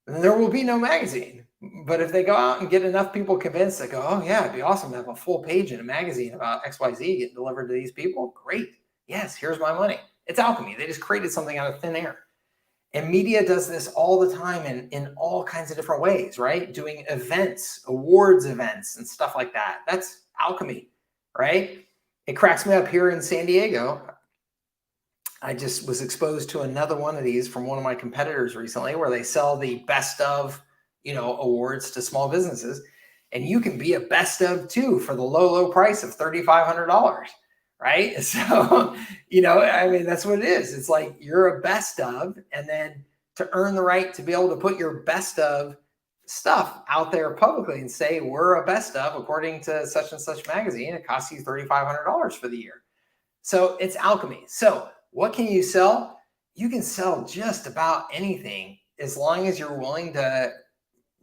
then there will be no magazine. But if they go out and get enough people convinced, they go, oh yeah, it'd be awesome to have a full page in a magazine about XYZ getting delivered to these people. Great. Yes, here's my money. It's alchemy. They just created something out of thin air. And media does this all the time in all kinds of different ways, right? Doing events, awards events, and stuff like that. That's alchemy, right? It cracks me up here in San Diego. I just was exposed to another one of these from one of my competitors recently where they sell the best of, awards to small businesses. And you can be a best of too for the low price of $3,500, right? So, I mean, that's what it is. It's like you're a best of, and then to earn the right to be able to put your best of stuff out there publicly and say, we're a best of, according to such and such magazine, it costs you $3,500 for the year. So it's alchemy. So what can you sell? You can sell just about anything as long as you're willing to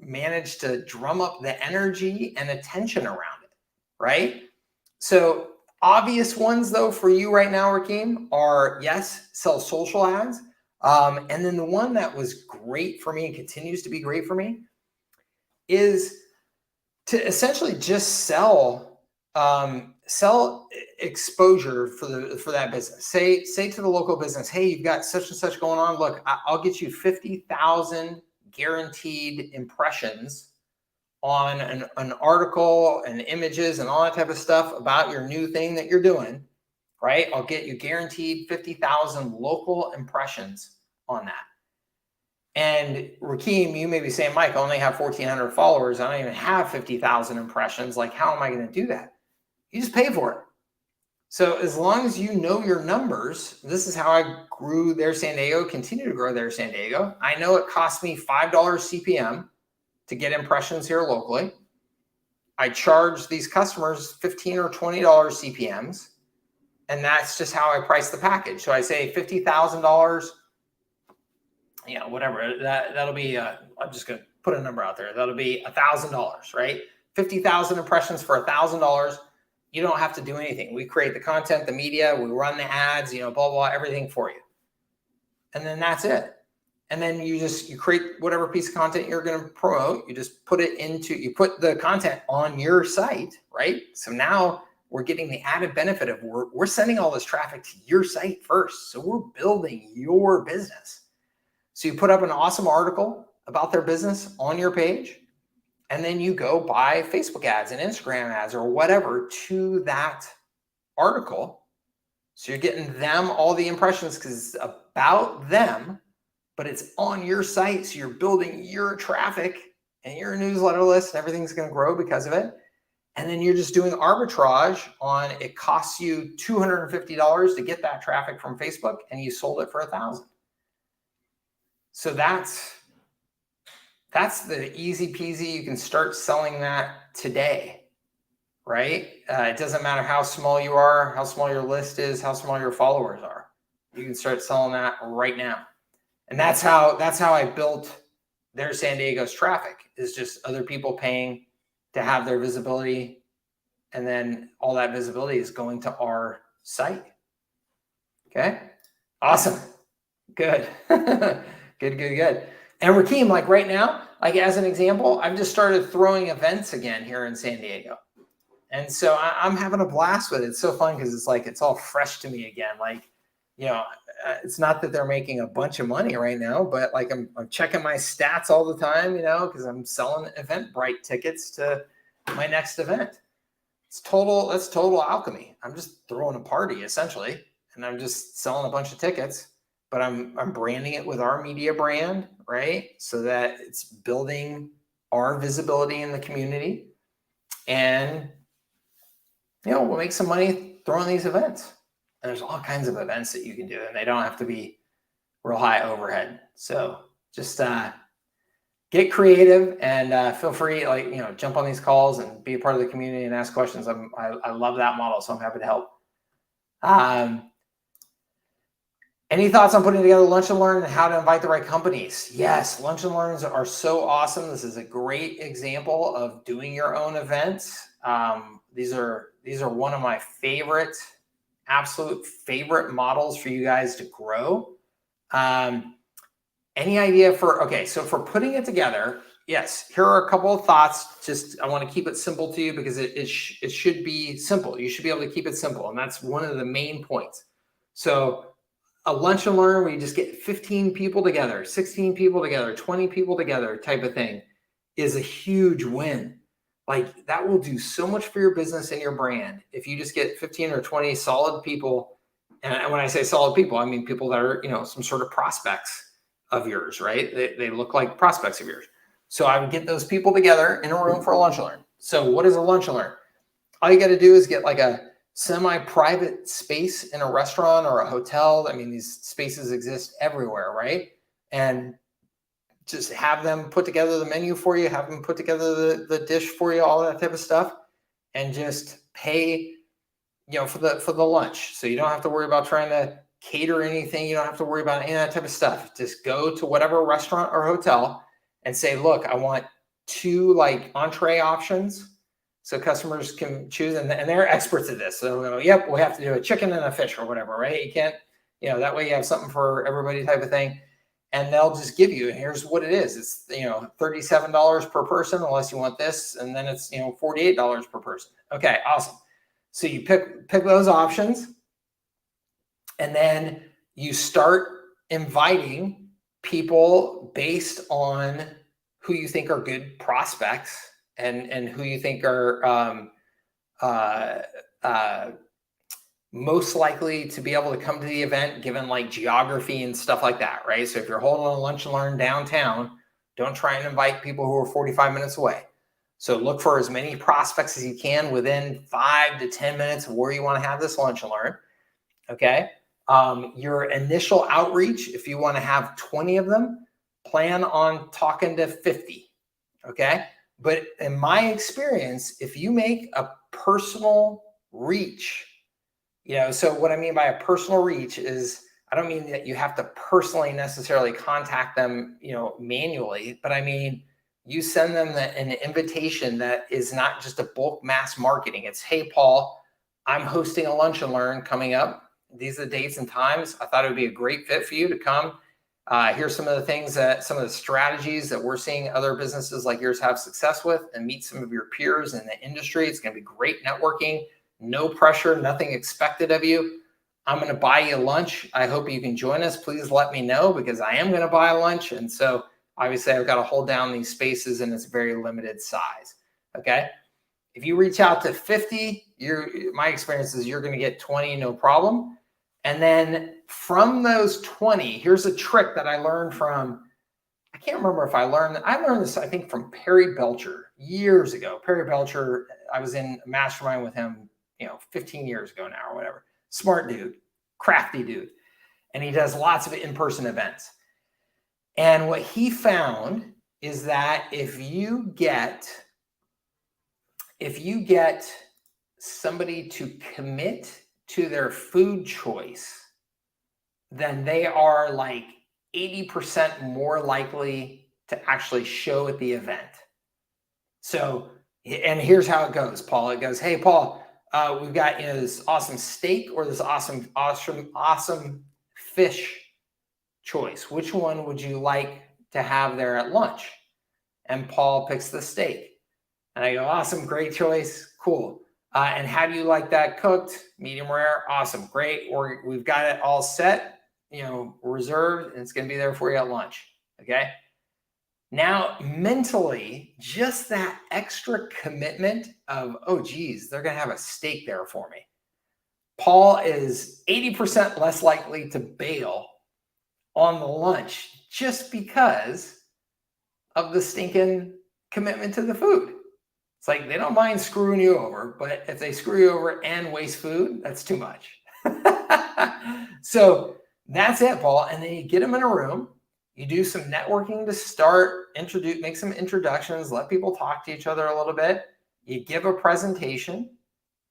manage to drum up the energy and attention around it, right? So obvious ones though for you right now, Rakeem, are yes, sell social ads. And then the one that was great for me and continues to be great for me is to essentially just sell exposure for that business. Say to the local business, hey, you've got such and such going on. Look, I'll get you 50,000 guaranteed impressions on an article and images and all that type of stuff about your new thing that you're doing, right? I'll get you guaranteed 50,000 local impressions on that. And Rakeem, you may be saying, Mike, I only have 1,400 followers. I don't even have 50,000 impressions. Like, how am I going to do that? You just pay for it. So as long as you know your numbers, this is how I grew Their San Diego, continue to grow Their San Diego. I know it cost me $5 CPM to get impressions here locally. I charge these customers $15 or $20 CPMs, and that's just how I price the package. So I say $50,000, whatever, that'll be, I'm just going to put a number out there. That'll be $1,000, right? 50,000 impressions for $1,000. You don't have to do anything. We create the content, the media, we run the ads, blah, blah, everything for you. And then that's it. And then you create whatever piece of content you're going to promote. You just put you put the content on your site, right? So now we're getting the added benefit of we're sending all this traffic to your site first. So we're building your business. So you put up an awesome article about their business on your page, and then you go buy Facebook ads and Instagram ads or whatever to that article. So you're getting them all the impressions because it's about them, but it's on your site. So you're building your traffic and your newsletter list, and everything's going to grow because of it. And then you're just doing arbitrage on, it costs you $250 to get that traffic from Facebook, and you sold it for $1,000. So that's the easy peasy. You can start selling that today, right? It doesn't matter how small you are, how small your list is, how small your followers are. You can start selling that right now. And that's how I built Their San Diego's traffic, is just other people paying to have their visibility. And then all that visibility is going to our site. Okay. Awesome. Good. Good. And Rakeem, like right now, like as an example, I've just started throwing events again here in San Diego. And so I'm having a blast with it. It's so fun because it's all fresh to me again. Like, it's not that they're making a bunch of money right now, but like I'm checking my stats all the time, because I'm selling Eventbrite tickets to my next event. That's total alchemy. I'm just throwing a party essentially, and I'm just selling a bunch of tickets. But I'm branding it with our media brand, right? So that it's building our visibility in the community. And, we'll make some money throwing these events. And there's all kinds of events that you can do, and they don't have to be real high overhead. So just get creative and feel free, jump on these calls and be a part of the community and ask questions. I love that model, so I'm happy to help. Any thoughts on putting together Lunch and Learn and how to invite the right companies? Yes, Lunch and Learns are so awesome. This is a great example of doing your own events. These are one of my absolute favorite models for you guys to grow. Any idea for, okay, so for putting it together, yes, here are a couple of thoughts. Just, I want to keep it simple to you because it should be simple. You should be able to keep it simple. And that's one of the main points. So a lunch and learn where you just get 15 people together, 16 people together, 20 people together type of thing is a huge win. Like that will do so much for your business and your brand. If you just get 15 or 20 solid people, and when I say solid people, I mean people that are, some sort of prospects of yours, right? They look like prospects of yours. So I would get those people together in a room for a lunch and learn. So what is a lunch and learn? All you got to do is get like a semi-private space in a restaurant or a hotel. I mean, these spaces exist everywhere, right? And just have them put together the menu for you, have them put together the dish for you, all that type of stuff, and just pay, for the lunch. So you don't have to worry about trying to cater anything. You don't have to worry about any of that type of stuff. Just go to whatever restaurant or hotel and say, look, I want 2 like entree options. So customers can choose, and they're experts at this. So they'll go, yep, we have to do a chicken and a fish or whatever, right? You can't, that way you have something for everybody type of thing. And they'll just give you, and here's what it is. It's, $37 per person, unless you want this. And then it's, $48 per person. Okay, awesome. So you pick those options, and then you start inviting people based on who you think are good prospects and who you think are most likely to be able to come to the event, given like geography and stuff like that, right? So if you're holding a lunch and learn downtown, don't try and invite people who are 45 minutes away. So look for as many prospects as you can within 5 to 10 minutes of where you want to have this lunch and learn. Okay. Your initial outreach, if you want to have 20 of them, plan on talking to 50. Okay. But in my experience, if you make a personal reach, so what I mean by a personal reach is, I don't mean that you have to personally necessarily contact them, manually, but I mean, you send them an invitation that is not just a bulk mass marketing. It's, hey, Paul, I'm hosting a lunch and learn coming up. These are the dates and times. I thought it would be a great fit for you to come. Here's some of the things some of the strategies that we're seeing other businesses like yours have success with, and meet some of your peers in the industry. It's going to be great networking. No pressure, nothing expected of you. I'm going to buy you lunch. I hope you can join us. Please let me know, because I am going to buy lunch. And so obviously I've got to hold down these spaces and it's very limited size. Okay. If you reach out to 50, my experience is you're going to get 20, no problem. And then from those 20, here's a trick that I learned from, I can't remember if I learned this, I think from Perry Belcher years ago. Perry Belcher, I was in a mastermind with him, 15 years ago now or whatever. Smart dude, crafty dude. And he does lots of in-person events. And what he found is that if you get somebody to commit to their food choice, then they are like 80% more likely to actually show at the event. So, and here's how it goes, Paul. It goes, hey, Paul, we've got this awesome steak or this awesome fish choice. Which one would you like to have there at lunch? And Paul picks the steak. And I go, awesome, great choice, cool. And how do you like that cooked? Medium rare, awesome, great. We've got it all set, reserved, and it's going to be there for you at lunch. Okay. Now, mentally, just that extra commitment of, oh, geez, they're going to have a steak there for me. Paul is 80% less likely to bail on the lunch just because of the stinking commitment to the food. It's like they don't mind screwing you over, but if they screw you over and waste food, that's too much. So that's it, Paul. And then you get them in a room. You do some networking to start, make some introductions, let people talk to each other a little bit. You give a presentation,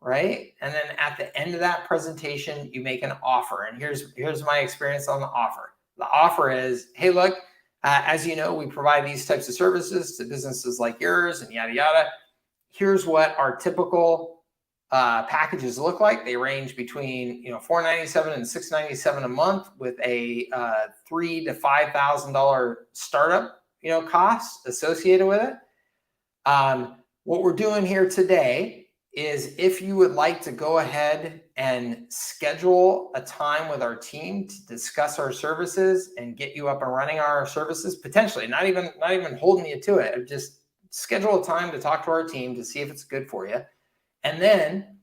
right? And then at the end of that presentation, you make an offer. And here's my experience on the offer. The offer is, hey, look, as you know, we provide these types of services to businesses like yours and yada, yada. Here's what our typical packages look like. They range between $497 and $697 a month with a $3,000 to $5,000 startup cost associated with it. What we're doing here today is, if you would like to go ahead and schedule a time with our team to discuss our services and get you up and running our services, potentially not even holding you to it, just schedule a time to talk to our team to see if it's good for you. And then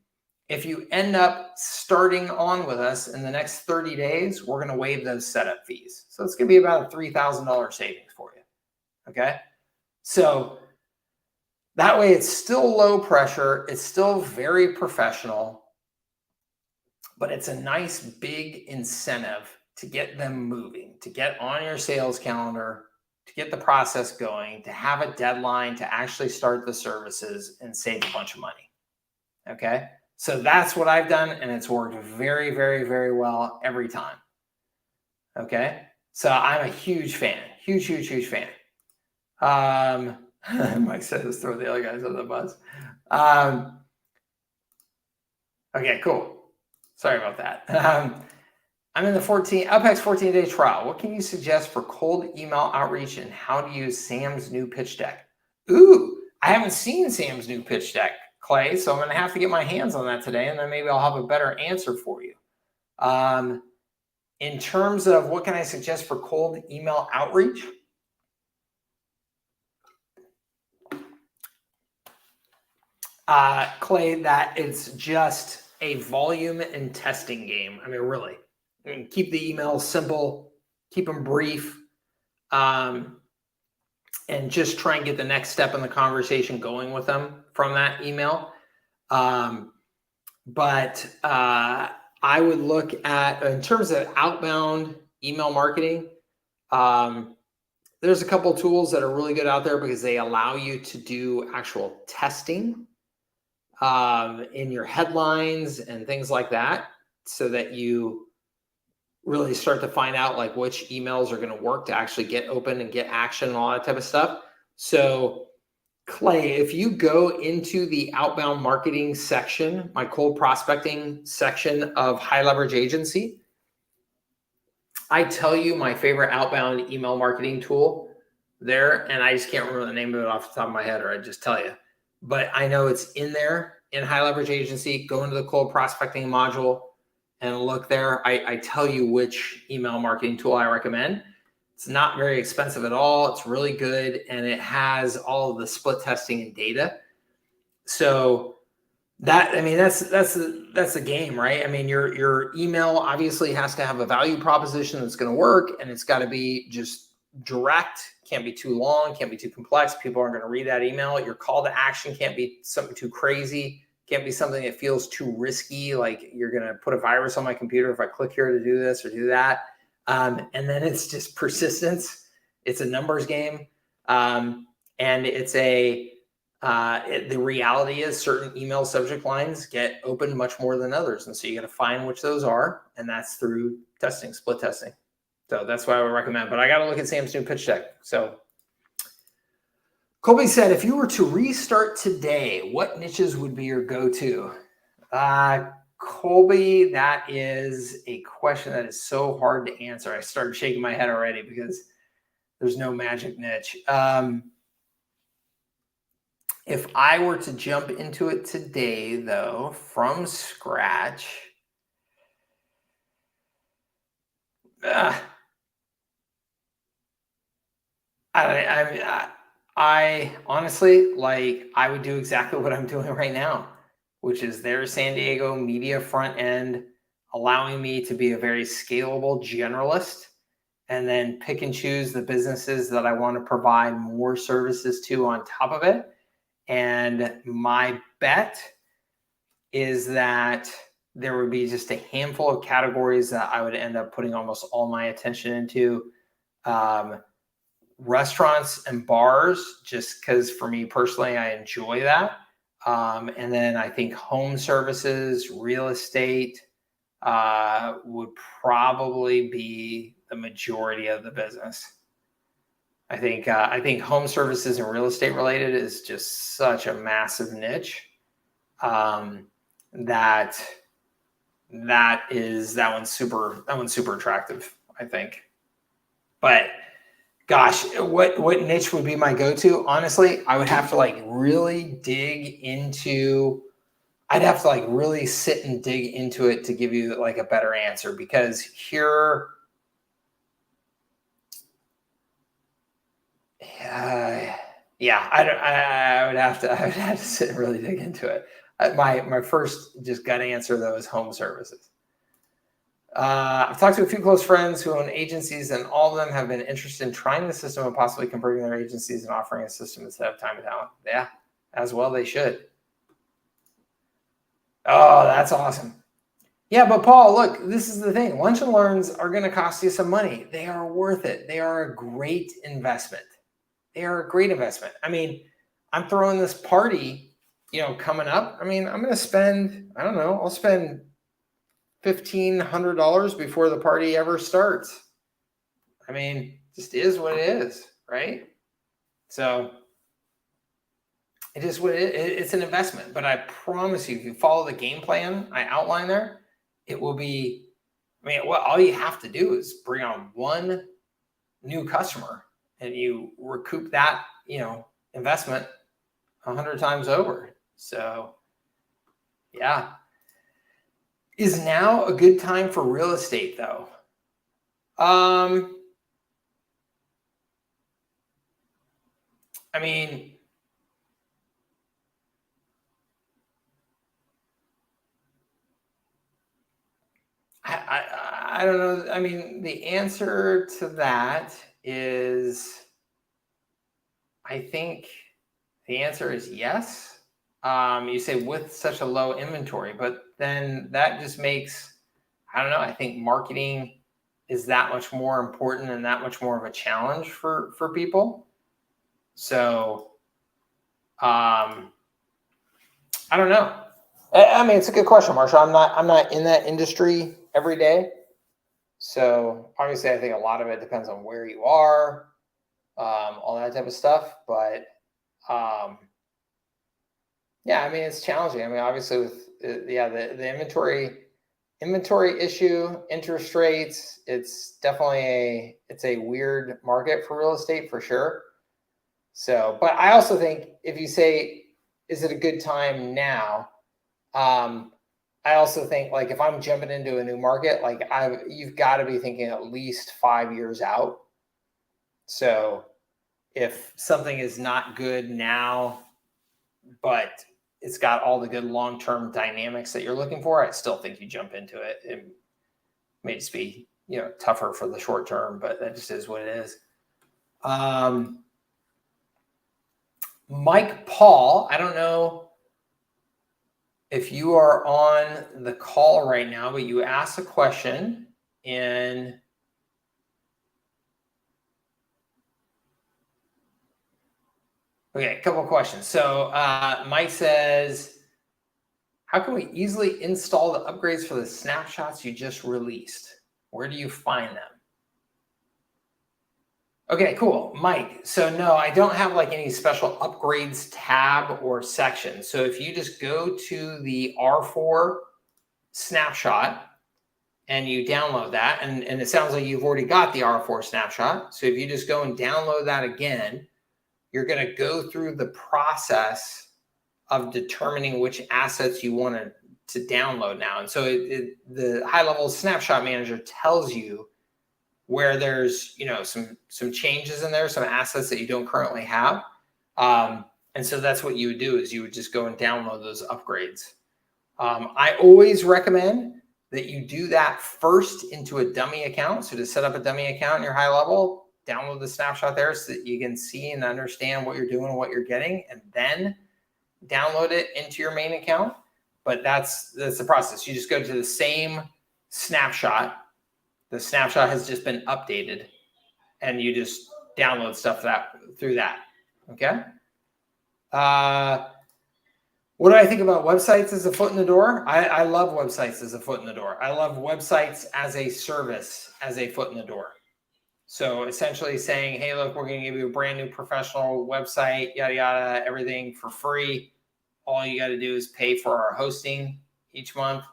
if you end up starting on with us in the next 30 days, we're going to waive those setup fees. So it's going to be about a $3,000 savings for you. Okay. So that way it's still low pressure. It's still very professional, but it's a nice big incentive to get them moving, to get on your sales calendar, to get the process going, to have a deadline to actually start the services and save a bunch of money. Okay. So that's what I've done, and it's worked very, very, very well every time. Okay. So I'm a huge fan, huge fan. Mike says throw the other guys under the bus. Okay, cool. Sorry about that. I'm in the UpX 14-day trial. What can you suggest for cold email outreach, and how to use Sam's new pitch deck? Ooh, I haven't seen Sam's new pitch deck, Clay, so I'm going to have to get my hands on that today, and then maybe I'll have a better answer for you. In terms of what can I suggest for cold email outreach? Clay, that it's just a volume and testing game. I mean, really. Keep the emails simple, keep them brief, and just try and get the next step in the conversation going with them from that email. But I would look at, in terms of outbound email marketing, there's a couple of tools that are really good out there because they allow you to do actual testing in your headlines and things like that, so that you really start to find out like which emails are going to work to actually get open and get action and all that type of stuff. So Clay, if you go into the outbound marketing section, my cold prospecting section of High Leverage Agency, I tell you my favorite outbound email marketing tool there, and I just can't remember the name of it off the top of my head, or I'd just tell you. But I know it's in there in High Leverage Agency. Go into the cold prospecting module and look there. I tell you which email marketing tool I recommend. It's not very expensive at all. It's really good, and it has all of the split testing and data. So that, I mean, that's the game, right? I mean, your email obviously has to have a value proposition that's going to work, and it's got to be just direct. Can't be too long, can't be too complex. People aren't going to read that email. Your call to action can't be something too crazy. Can't be something that feels too risky, like you're going to put a virus on my computer if I click here to do this or do that. And then it's just persistence. It's a numbers game. And it's the reality is certain email subject lines get opened much more than others. And so you got to find which those are. And that's through testing, split testing. So that's what I would recommend. But I got to look at Sam's new pitch deck. So Colby said, if you were to restart today, what niches would be your go-to? Colby, that is a question that is so hard to answer. I started shaking my head already because there's no magic niche. If I were to jump into it today, though, from scratch, I honestly, like, I would do exactly what I'm doing right now, which is their San Diego media front end, allowing me to be a very scalable generalist, and then pick and choose the businesses that I want to provide more services to on top of it. And my bet is that there would be just a handful of categories that I would end up putting almost all my attention into. Restaurants and bars, just because for me personally, I enjoy that. And then I think home services, real estate would probably be the majority of the business. I think home services and real estate related is just such a massive niche. that one's super attractive, I think. But gosh, what niche would be my go-to? Honestly, I would have to like really dig into. I'd have to like really sit and dig into it to give you like a better answer, because here, yeah, I would have to sit and really dig into it. My first just gut answer though is home services. I've talked to a few close friends who own agencies, and all of them have been interested in trying the system and possibly converting their agencies and offering a system instead of time and talent. Yeah, as well they should. Oh, that's awesome. Yeah, but Paul, look, this is the thing. Lunch and learns are going to cost you some money. They are worth it. They are a great investment. They are a great investment. I mean, I'm throwing this party, coming up. I mean, I'm going to spend, I don't know, I'll spend $1,500 before the party ever starts. I mean, just is what it is, right? So it is what it's an investment. But I promise you, if you follow the game plan I outlined there, it will be, all you have to do is bring on one new customer and you recoup that, investment 100 times over. So yeah. Is now a good time for real estate though? I don't know. I mean, the answer to that is, I think the answer is yes. You say with such a low inventory, but then that just makes, I don't know, I think marketing is that much more important and that much more of a challenge for people. So, I don't know. I mean, it's a good question, Marsha. I'm not in that industry every day. So obviously I think a lot of it depends on where you are, all that type of stuff. But yeah, I mean, it's challenging. I mean, obviously with the inventory issue, interest rates, it's definitely a weird market for real estate for sure. So, but I also think if you say, is it a good time now? I also think like if I'm jumping into a new market, like you've got to be thinking at least 5 years out. So if something is not good now, but it's got all the good long-term dynamics that you're looking for, I still think you jump into it. It may just be, tougher for the short term, but that just is what it is. Mike Paul, I don't know if you are on the call right now, but you asked a question in a couple of questions. So Mike says, how can we easily install the upgrades for the snapshots you just released? Where do you find them? Okay, cool, Mike. So no, I don't have like any special upgrades tab or section. So if you just go to the R4 snapshot and you download that, and it sounds like you've already got the R4 snapshot. So if you just go and download that again, you're going to go through the process of determining which assets you want to download now. And so the HighLevel snapshot manager tells you where there's some changes in there, some assets that you don't currently have. And so that's what you would do, is you would just go and download those upgrades. I always recommend that you do that first into a dummy account. So to set up a dummy account in your HighLevel, download the snapshot there so that you can see and understand what you're doing and what you're getting, and then download it into your main account. But that's the process. You just go to the same snapshot. The snapshot has just been updated, and you just download stuff through that. Okay. What do I think about websites as a foot in the door? I love websites as a foot in the door. I love websites as a service, as a foot in the door. So essentially saying, hey, look, we're going to give you a brand new professional website, yada, yada, everything for free. All you got to do is pay for our hosting, each month,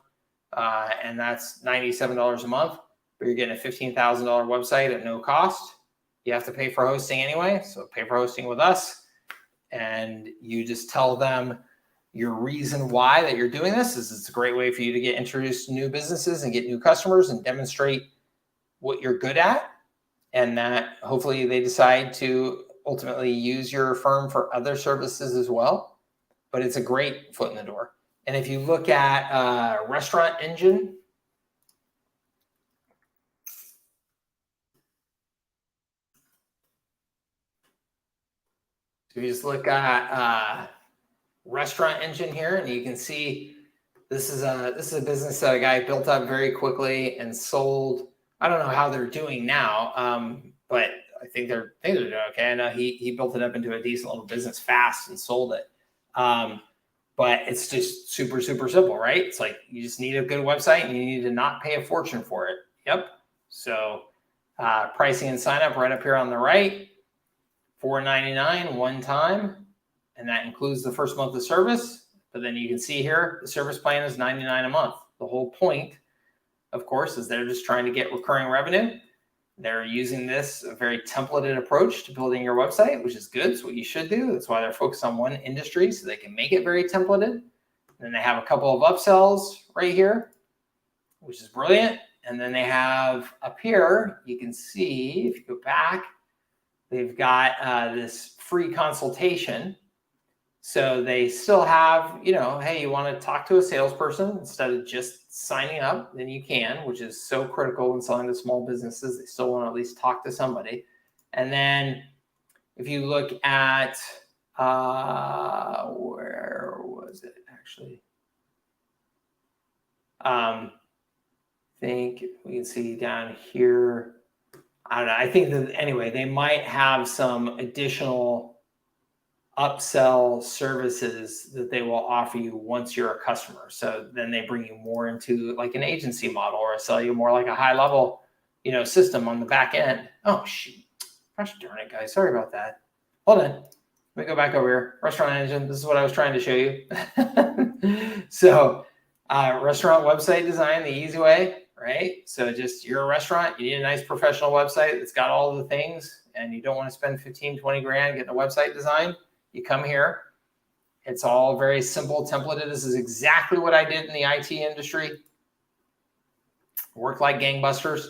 and that's $97 a month. But you're getting a $15,000 website at no cost. You have to pay for hosting anyway, so pay for hosting with us, and you just tell them your reason why that you're doing this is it's a great way for you to get introduced to new businesses and get new customers and demonstrate what you're good at, and that hopefully they decide to ultimately use your firm for other services as well. But it's a great foot in the door. And if you look at Restaurant Engine, so you just look at Restaurant Engine here, and you can see this is a business that a guy built up very quickly and sold. I don't know how they're doing now, but I think they're doing okay. I know he built it up into a decent little business fast and sold it. But it's just super, super simple, right? It's like you just need a good website and you need to not pay a fortune for it. Yep. So pricing and sign up right up here on the right, $4.99 one time, and that includes the first month of service. But then you can see here the service plan is $99 a month. The whole point, of course, is they're just trying to get recurring revenue. They're using this a very templated approach to building your website, which is good. It's what you should do. That's why they're focused on one industry so they can make it very templated. And then they have a couple of upsells right here, which is brilliant. And then they have up here, you can see, if you go back, they've got this free consultation. So they still have, hey, you want to talk to a salesperson instead of just signing up, then you can, which is so critical when selling to small businesses. They still want to at least talk to somebody. And then if you look at, where was it actually? I think we can see down here. I don't know. I think that anyway, they might have some additional upsell services that they will offer you once you're a customer. So then they bring you more into like an agency model or sell you more like a HighLevel, system on the back end. Oh, shoot. Gosh darn it, guys. Sorry about that. Hold on. Let me go back over here. Restaurant Engine. This is what I was trying to show you. So restaurant website design, the easy way, right? So just you're a restaurant, you need a nice professional website that's got all the things, and you don't want to spend 15, 20 grand getting a website design. You come here. It's all very simple, templated. This is exactly what I did in the IT industry. Worked like gangbusters.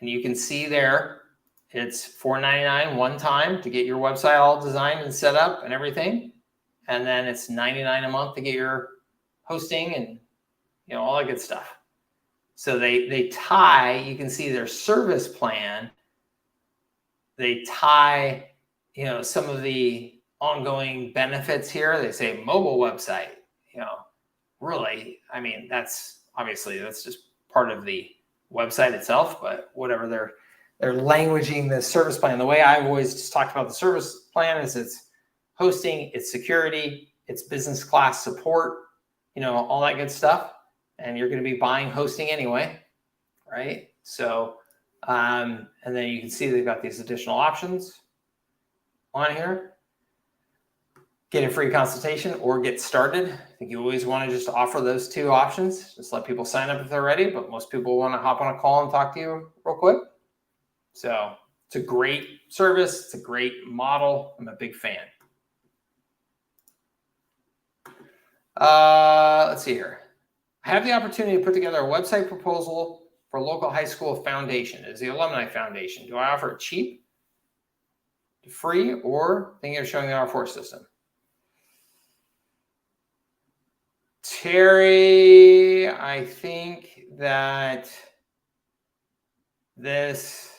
And you can see there, it's $4.99 one time to get your website all designed and set up and everything. And then it's $99 a month to get your hosting and all that good stuff. So they tie, you can see their service plan. They tie, some of the ongoing benefits here. They say mobile website, really, I mean, that's just part of the website itself, but whatever they're languaging the service plan. The way I've always just talked about the service plan is it's hosting, it's security, it's business class support, all that good stuff. And you're going to be buying hosting anyway, right? So, and then you can see they've got these additional options on here. Get a free consultation or get started. I think you always want to just offer those two options. Just let people sign up if they're ready, but most people want to hop on a call and talk to you real quick. So it's a great service. It's a great model. I'm a big fan. Let's see here. I have the opportunity to put together a website proposal for a local high school foundation. It is the Alumni Foundation. Do I offer it cheap, free, or thinking of showing the R4 system? Terry, I think that this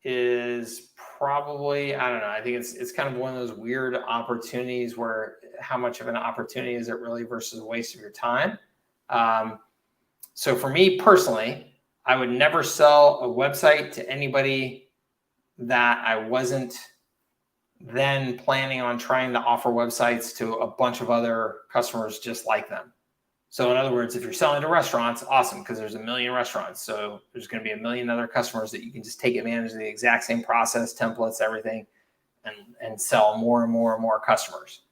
is probably, I don't know. I think it's kind of one of those weird opportunities where how much of an opportunity is it really versus a waste of your time? So for me personally, I would never sell a website to anybody that I wasn't then planning on trying to offer websites to a bunch of other customers just like them. So in other words, if you're selling to restaurants, awesome, because there's a million restaurants. So there's going to be a million other customers that you can just take advantage of the exact same process, templates, everything, and sell more and more and more customers.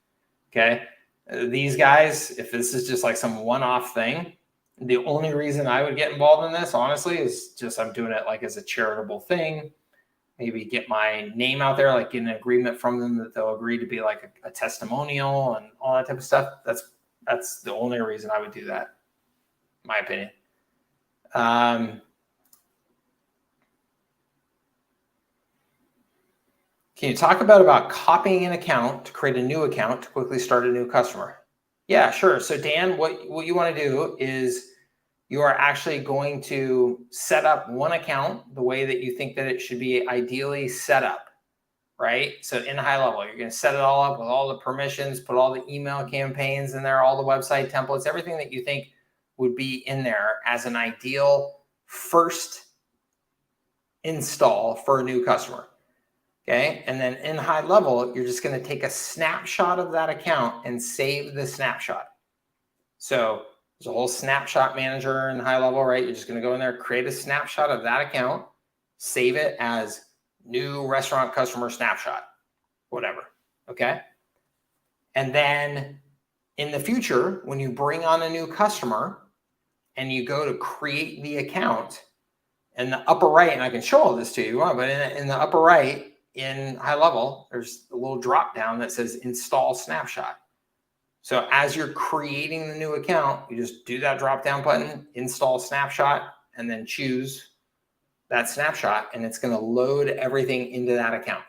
Okay. These guys, if this is just like some one-off thing, the only reason I would get involved in this, honestly, is just I'm doing it like as a charitable thing. Maybe get my name out there, like get an agreement from them that they'll agree to be like a testimonial and all that type of stuff. That's the only reason I would do that, in my opinion. Can you talk about copying an account to create a new account to quickly start a new customer? Yeah, sure. So Dan, what you want to do is you are actually going to set up one account the way that you think that it should be ideally set up, right? So in HighLevel, you're going to set it all up with all the permissions, put all the email campaigns in there, all the website templates, everything that you think would be in there as an ideal first install for a new customer. Okay. And then in HighLevel, you're just going to take a snapshot of that account and save the snapshot. So there's a whole snapshot manager in HighLevel, right? You're just going to go in there, create a snapshot of that account, save it as new restaurant customer snapshot, whatever. Okay. And then in the future, when you bring on a new customer and you go to create the account, in the upper right, and I can show all this to you, but in the upper right in HighLevel, there's a little drop down that says install snapshot. So as you're creating the new account, you just do that drop down button, install snapshot, and then choose that snapshot, and it's going to load everything into that account.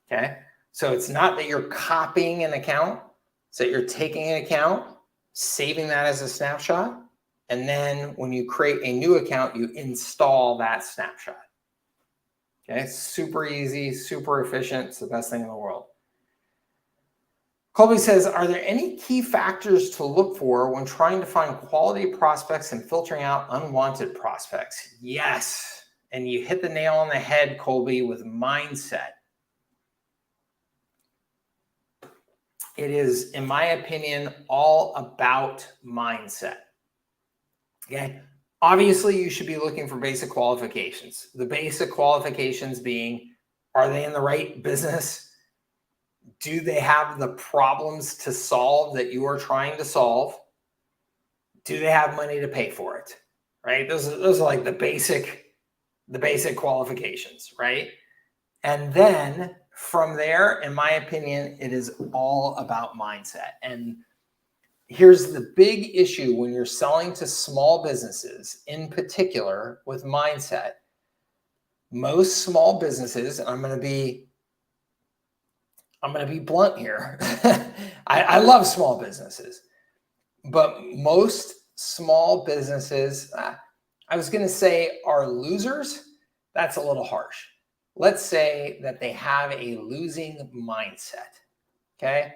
Okay. So it's not that you're copying an account, it's that you're taking an account, saving that as a snapshot, and then when you create a new account, you install that snapshot. Okay. Super easy, super efficient. It's the best thing in the world. Colby says, are there any key factors to look for when trying to find quality prospects and filtering out unwanted prospects? Yes. And you hit the nail on the head, Colby, with mindset. It is, in my opinion, all about mindset. Okay. Obviously, you should be looking for basic qualifications. The basic qualifications being, are they in the right business? Do they have the problems to solve that you are trying to solve? Do they have money to pay for it? Right? Those are like the basic qualifications, right? And then from there, in my opinion, it is all about mindset. And here's the big issue when you're selling to small businesses, in particular with mindset. Most small businesses, and I'm going to be blunt here. I love small businesses, but most small businesses, I was going to say are losers. That's a little harsh. Let's say that they have a losing mindset. Okay.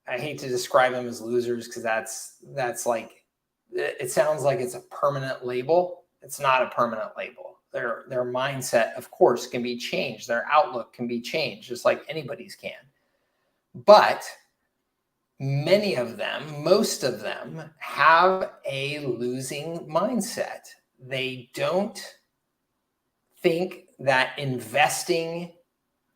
I hate to describe them as losers because that's like, it sounds like it's a permanent label. It's not a permanent label. Their mindset, of course, can be changed. Their outlook can be changed, just like anybody's can. But many of them, most of them, have a losing mindset. They don't think that investing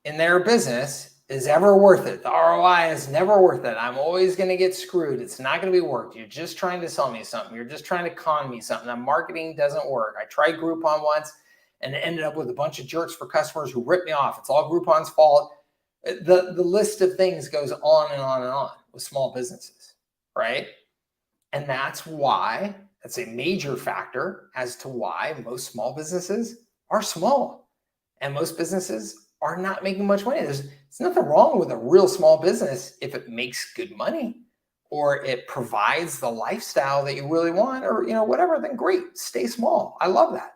in their business is ever worth it. The ROI is never worth it. I'm always going to get screwed. It's not going to be worth it. You're just trying to sell me something. You're just trying to con me something. The marketing doesn't work. I tried Groupon once and ended up with a bunch of jerks for customers who ripped me off. It's all Groupon's fault. The list of things goes on and on and on with small businesses, right? And that's why, that's a major factor as to why most small businesses are small and most businesses are not making much money. There's nothing wrong with a real small business if it makes good money or it provides the lifestyle that you really want, or whatever, then great, stay small. I love that.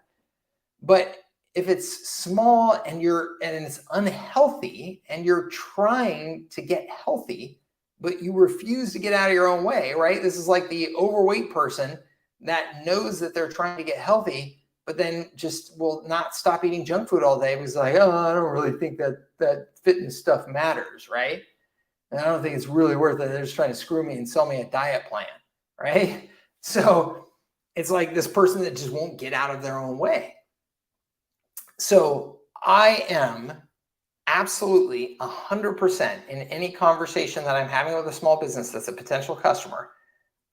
But if it's small and it's unhealthy and you're trying to get healthy, but you refuse to get out of your own way, right? This is like the overweight person that knows that they're trying to get healthy, but then just will not stop eating junk food all day because like, oh, I don't really think that fitness stuff matters, right? And I don't think it's really worth it. They're just trying to screw me and sell me a diet plan, right? So it's like this person that just won't get out of their own way. So I am absolutely 100% in any conversation that I'm having with a small business that's a potential customer,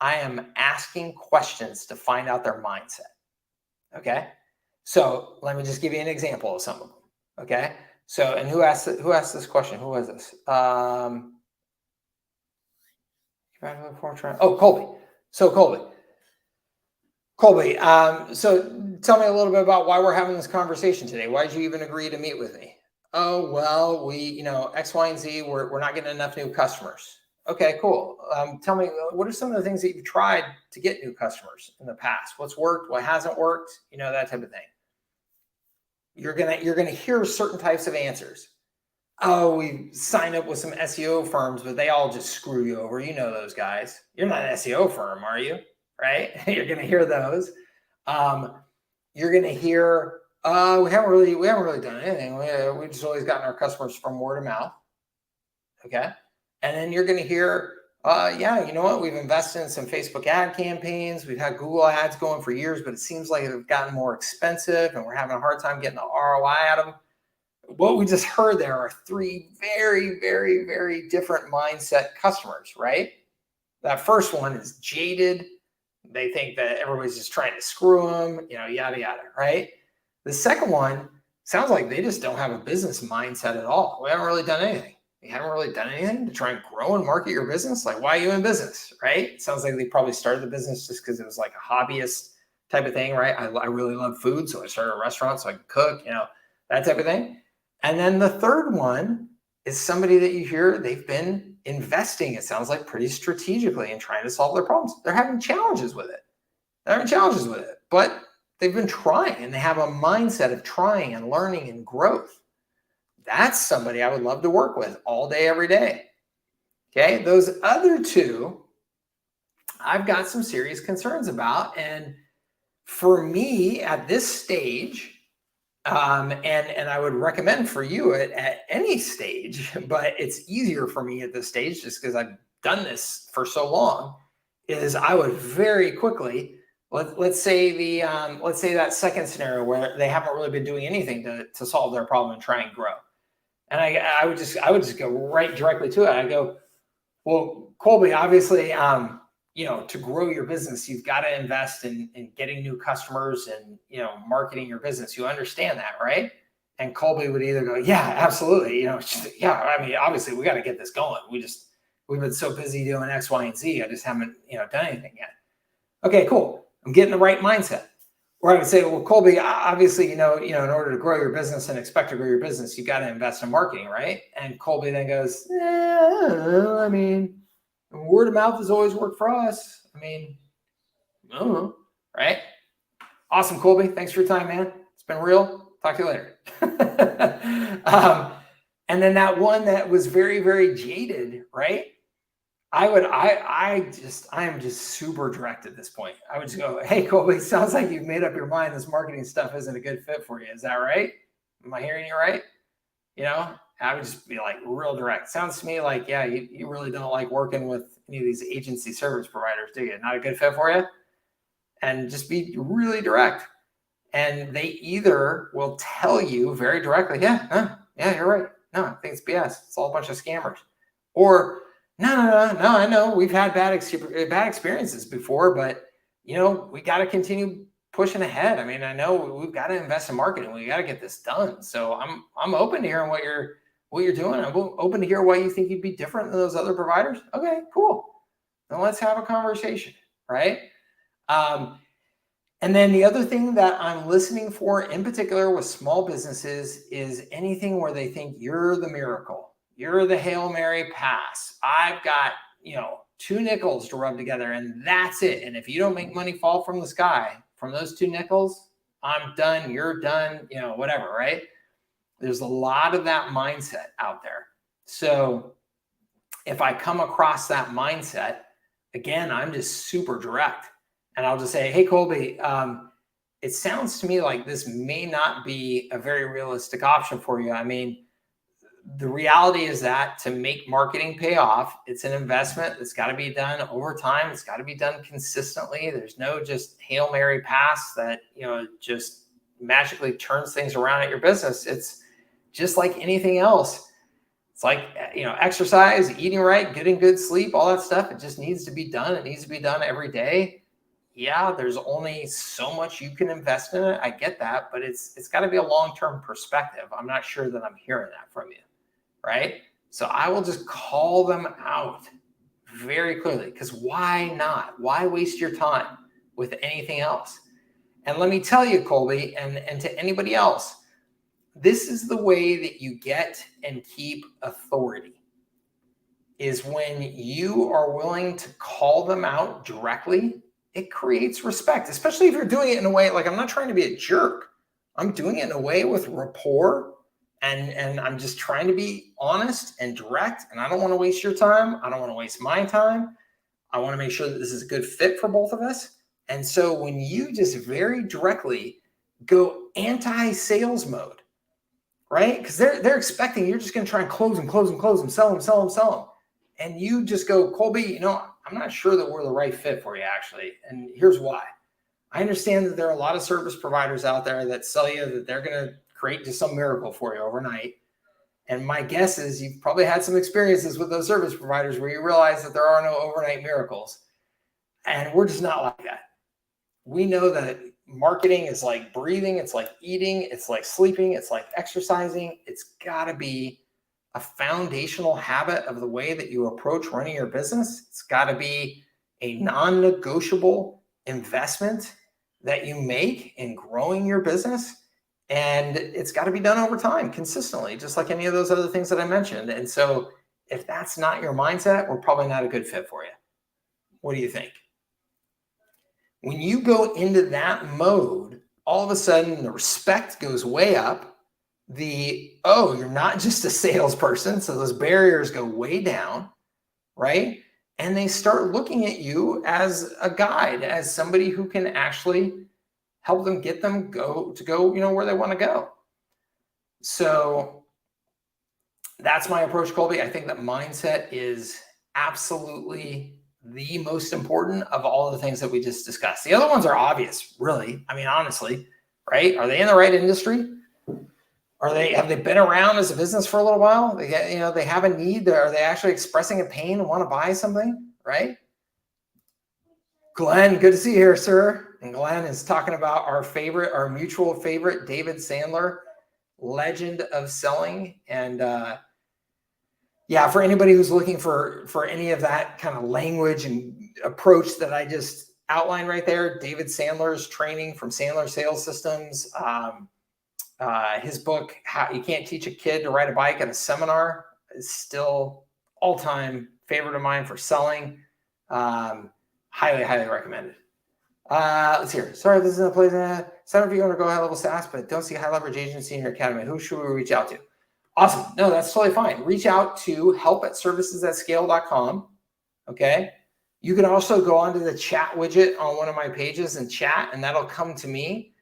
I am asking questions to find out their mindset. Okay. So let me just give you an example of some of them. Okay. So, and who asked this question? Who was this? Oh, Colby. So Colby, so tell me a little bit about why we're having this conversation today. Why did you even agree to meet with me? Oh, well, we, X, Y, and Z, we're not getting enough new customers. Okay, cool. Tell me, what are some of the things that you've tried to get new customers in the past? What's worked? What hasn't worked? That type of thing. You're gonna hear certain types of answers. Oh, we signed up with some SEO firms, but they all just screw you over. You know those guys. You're not an SEO firm, are you? Right? You're gonna hear those. You're gonna hear, we haven't really done anything. We just always gotten our customers from word of mouth. Okay. And then you're gonna hear, yeah, you know what? We've invested in some Facebook ad campaigns. We've had Google ads going for years, but it seems like they've gotten more expensive and we're having a hard time getting the ROI out of them. What we just heard there are three very, very, very different mindset customers, right? That first one is jaded. They think that everybody's just trying to screw them, yada, yada, right? The second one sounds like they just don't have a business mindset at all. We haven't really done anything. You haven't really done anything to try and grow and market your business. Like, why are you in business, right? It sounds like they probably started the business just because it was like a hobbyist type of thing, right? I really love food, so I started a restaurant so I can cook, that type of thing. And then the third one is somebody that you hear they've been investing, it sounds like, pretty strategically in trying to solve their problems. They're having challenges with it. But they've been trying and they have a mindset of trying and learning and growth. That's somebody I would love to work with all day, every day. Okay. Those other two, I've got some serious concerns about. And for me at this stage, and I would recommend for you at any stage, but it's easier for me at this stage just because I've done this for so long, is I would very quickly, let's say that second scenario where they haven't really been doing anything to solve their problem and try and grow. And I would just go right directly to it. I go, well, Colby, obviously, to grow your business, you've got to invest in getting new customers and, marketing your business. You understand that, right? And Colby would either go, yeah, absolutely. Yeah, I mean, obviously we got to get this going. We've been so busy doing X, Y, and Z. I just haven't, done anything yet. Okay, cool. I'm getting the right mindset. Or I would say, well, Colby, obviously, in order to grow your business and expect to grow your business, you got to invest in marketing, right? And Colby then goes, I mean, word of mouth has always worked for us. I mean, I don't know, right? Awesome, Colby. Thanks for your time, man. It's been real. Talk to you later. And then that one that was very, very jaded, right? I am just super direct at this point. I would just go, hey, Colby, sounds like you've made up your mind this marketing stuff isn't a good fit for you. Is that right? Am I hearing you right? I would just be like real direct. Sounds to me like, yeah, you really don't like working with any of these agency service providers, do you? Not a good fit for you? And just be really direct. And they either will tell you very directly, yeah, you're right. No, I think it's BS. It's all a bunch of scammers. Or, no, I know we've had bad experiences before, but, we got to continue pushing ahead. I mean, I know we've got to invest in marketing. We got to get this done. So I'm open to hearing what you're doing. I'm open to hear why you think you'd be different than those other providers. Okay, cool. Then let's have a conversation, right? And then the other thing that I'm listening for in particular with small businesses is anything where they think you're the miracle. You're the Hail Mary pass. I've got, 2 nickels to rub together and that's it. And if you don't make money fall from the sky from those 2 nickels, I'm done. You're done, whatever, right? There's a lot of that mindset out there. So if I come across that mindset, again, I'm just super direct. And I'll just say, hey, Colby, it sounds to me like this may not be a very realistic option for you. I mean, the reality is that to make marketing pay off, it's an investment that's got to be done over time. It's got to be done consistently. There's no just Hail Mary pass that, just magically turns things around at your business. just like anything else. It's like, exercise, eating right, getting good sleep, all that stuff. It just needs to be done. It needs to be done every day. Yeah, there's only so much you can invest in it. I get that, but it's got to be a long-term perspective. I'm not sure that I'm hearing that from you, right? So I will just call them out very clearly, because why not? Why waste your time with anything else? And let me tell you, Colby, and to anybody else, this is the way that you get and keep authority, is when you are willing to call them out directly. It creates respect, especially if you're doing it in a way, like, I'm not trying to be a jerk. I'm doing it in a way with rapport, and I'm just trying to be honest and direct, and I don't want to waste your time. I don't want to waste my time. I want to make sure that this is a good fit for both of us. And so when you just very directly go anti-sales mode, right? Because they're expecting you're just going to try and close them, sell them. And you just go, Colby, I'm not sure that we're the right fit for you, actually. And here's why. I understand that there are a lot of service providers out there that sell you that they're going to create just some miracle for you overnight. And my guess is you've probably had some experiences with those service providers where you realize that there are no overnight miracles. And we're just not like that. We know that marketing is like breathing. It's like eating. It's like sleeping. It's like exercising. It's got to be a foundational habit of the way that you approach running your business. It's got to be a non-negotiable investment that you make in growing your business. And it's got to be done over time, consistently, just like any of those other things that I mentioned. And so if that's not your mindset, we're probably not a good fit for you. What do you think? When you go into that mode, all of a sudden the respect goes way up. You're not just a salesperson. So those barriers go way down, right? And they start looking at you as a guide, as somebody who can actually help them get them go where they want to go. So that's my approach, Colby. I think that mindset is absolutely the most important of all the things that we just discussed. The other ones are obvious, really. I mean, honestly, right? Are they in the right industry? Have they been around as a business for a little while? They have a need. Are they actually expressing a pain and want to buy something, right? Glenn, good to see you here, sir. And Glenn is talking about our mutual favorite, David Sandler, legend of selling. And for anybody who's looking for any of that kind of language and approach that I just outlined right there, David Sandler's training from Sandler Sales Systems, his book, How You Can't Teach a Kid to Ride a Bike at a Seminar, is still all-time favorite of mine for selling. Highly, highly recommended. Let's hear. Sorry, this isn't a place. Some of you want to go high-level SaaS, but don't see a high-leverage agency in your academy. Who should we reach out to? Awesome. No, that's totally fine. Reach out to help@servicesatscale.com. Okay. You can also go onto the chat widget on one of my pages and chat, and that'll come to me.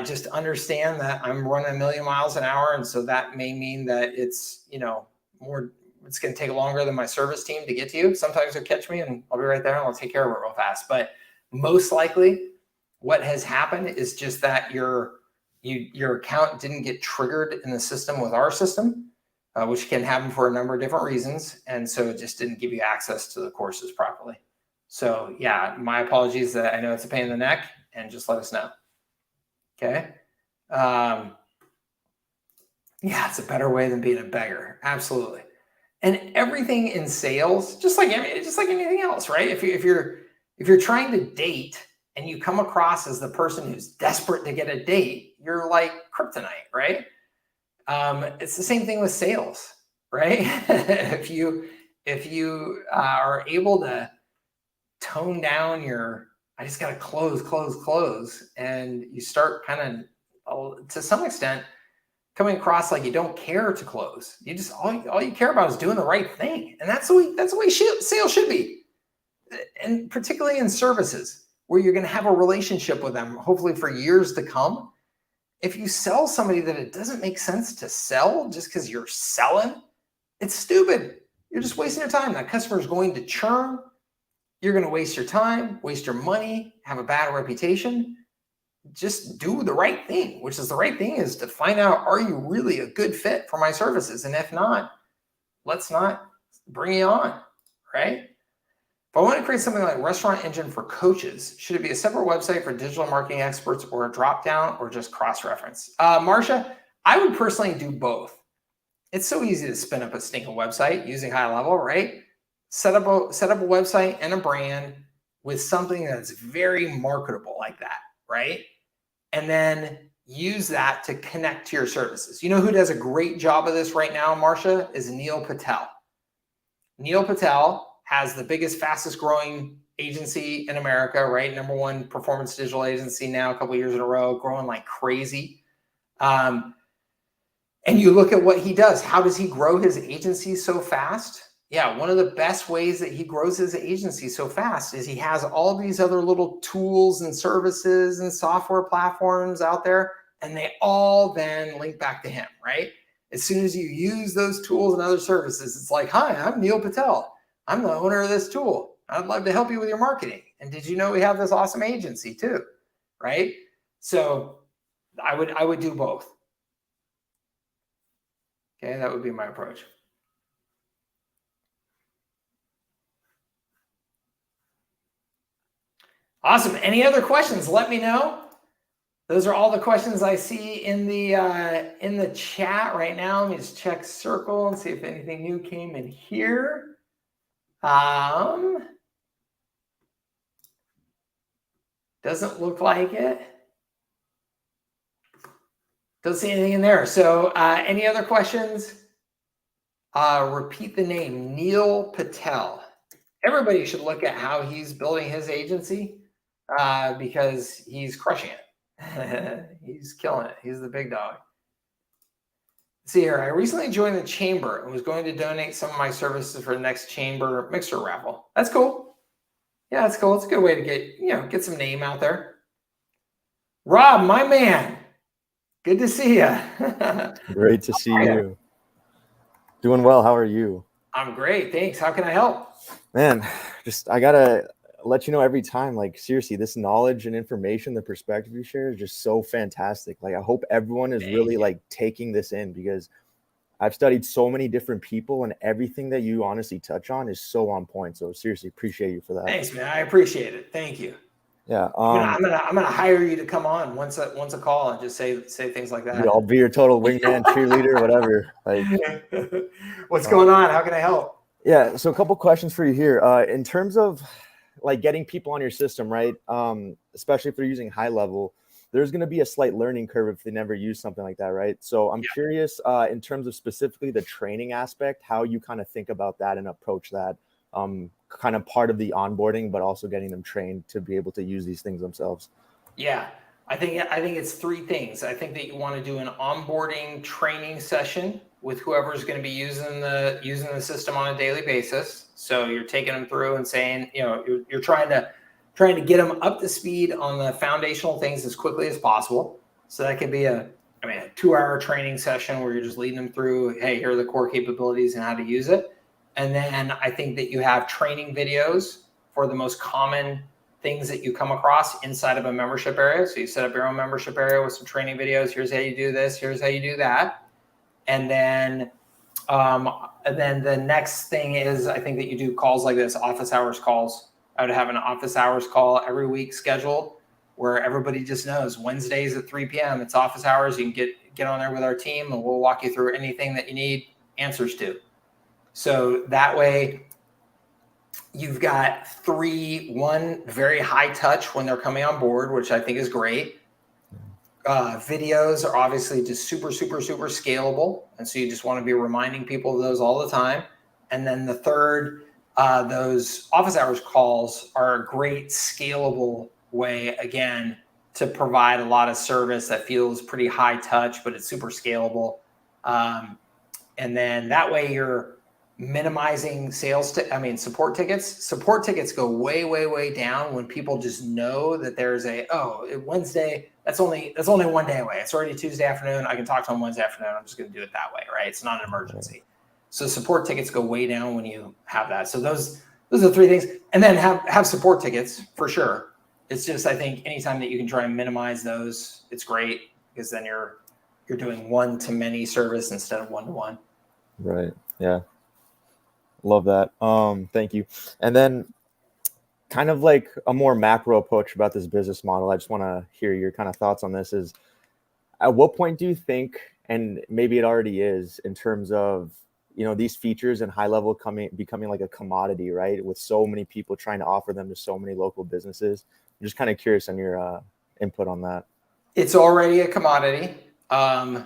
Just understand that I'm running 1,000,000 miles an hour. And so that may mean that it's, it's going to take longer than my service team to get to you. Sometimes they'll catch me and I'll be right there and I'll take care of it real fast. But most likely what has happened is just that your account didn't get triggered in the system with our system, which can happen for a number of different reasons. And so it just didn't give you access to the courses properly. So yeah, my apologies. That I know it's a pain in the neck, and just let us know. Okay. It's a better way than being a beggar. Absolutely. And everything in sales, just like anything else, right? If you're trying to date and you come across as the person who's desperate to get a date, you're like kryptonite, right? It's the same thing with sales, right? if you are able to tone down I just got to close, and you start kind of, to some extent, coming across like you don't care to close. You just, all you care about is doing the right thing. And that's the way sales should be. And particularly in services, where you're going to have a relationship with them, hopefully for years to come. If you sell somebody that it doesn't make sense to sell just because you're selling, it's stupid. You're just wasting your time. That customer is going to churn. You're going to waste your time, waste your money, have a bad reputation. just do the right thing, which is the right thing is to find out, are you really a good fit for my services? And if not, let's not bring you on, right? If I want to create something like Restaurant Engine for coaches, should it be a separate website for digital marketing experts or a drop-down or just cross-reference? Marcia, I would personally do both. It's so easy to spin up a stinking website using HighLevel, right? Set up a website and a brand with something that's very marketable like that, right? And then use that to connect to your services. You know who does a great job of this right now, Marcia, is Neil Patel. Neil Patel has the biggest, fastest growing agency in America, right? #1 performance digital agency now, a couple of years in a row, growing like crazy. And you look at what he does. How does he grow his agency so fast? Yeah, one of the best ways that he grows his agency so fast is he has all these other little tools and services and software platforms out there, and they all then link back to him, right? As soon as you use those tools and other services, it's like, hi, I'm Neil Patel. I'm the owner of this tool. I'd love to help you with your marketing. And did you know we have this awesome agency too, right? So I would do both. Okay, that would be my approach. Awesome. Any other questions? Let me know. Those are all the questions I see in the chat right now. Let me just check Circle and see if anything new came in here. Doesn't look like it. Don't see anything in there. So any other questions? Repeat the name, Neil Patel. Everybody should look at how he's building his agency because he's crushing it. He's killing it. He's the big dog. Let's see here. I recently joined the chamber and was going to donate some of my services for the next chamber mixer raffle. That's cool. Yeah, that's cool. It's a good way to get some name out there. Rob, my man. Good to see you. Great to see you. Doing well. How are you? I'm great. Thanks. How can I help? Man, I gotta let you know every time, like seriously, this knowledge and information, the perspective you share is just so fantastic. Like I hope everyone is really like taking this in because I've studied so many different people and everything that you honestly touch on is so on point. So seriously, appreciate you for that. Thanks, man. I appreciate it. Thank you. Yeah. I'm gonna hire you to come on once a call and just say things like that. I'll be your total wingman, cheerleader, whatever. Like, what's going on? How can I help? Yeah. So a couple questions for you here. In terms of like getting people on your system, right? Especially if they're using HighLevel, there's going to be a slight learning curve if they never use something like that, right? So I'm curious in terms of specifically the training aspect, how you kind of think about that and approach that kind of part of the onboarding, but also getting them trained to be able to use these things themselves. Yeah, I think it's three things. I think that you want to do an onboarding training session with whoever's going to be using the system on a daily basis. So you're taking them through and saying, you're trying to get them up to speed on the foundational things as quickly as possible. So that could be a 2-hour training session where you're just leading them through, hey, here are the core capabilities and how to use it. And then I think that you have training videos for the most common things that you come across inside of a membership area. So you set up your own membership area with some training videos. Here's how you do this. Here's how you do that. And then the next thing is I think that you do calls like this, office hours calls. I would have an office hours call every week scheduled where everybody just knows Wednesdays at 3 p.m. It's office hours. You can get on there with our team and we'll walk you through anything that you need answers to. So that way you've got one very high touch when they're coming on board, which I think is great. Videos are obviously just super, super, super scalable. And so you just want to be reminding people of those all the time. And then the third, those office hours calls are a great scalable way, again, to provide a lot of service that feels pretty high touch, but it's super scalable. And then that way you're minimizing support tickets. Support tickets go way, way, way down when people just know that there's Wednesday, that's only one day away. It's already Tuesday afternoon. I can talk to them Wednesday afternoon. I'm just going to do it that way, right? It's not an emergency. So support tickets go way down when you have that. So those are three things. And then have support tickets for sure. It's just, I think anytime that you can try and minimize those, it's great, because then you're doing one-to-many service instead of one-to-one. Right. Yeah. Love that. Thank you. And then kind of like a more macro approach about this business model, I just want to hear your kind of thoughts on this. Is at what point do you think, and maybe it already is, in terms of, you know, these features and HighLevel becoming like a commodity, right? With so many people trying to offer them to so many local businesses. I'm just kind of curious on your input on that. It's already a commodity. I'll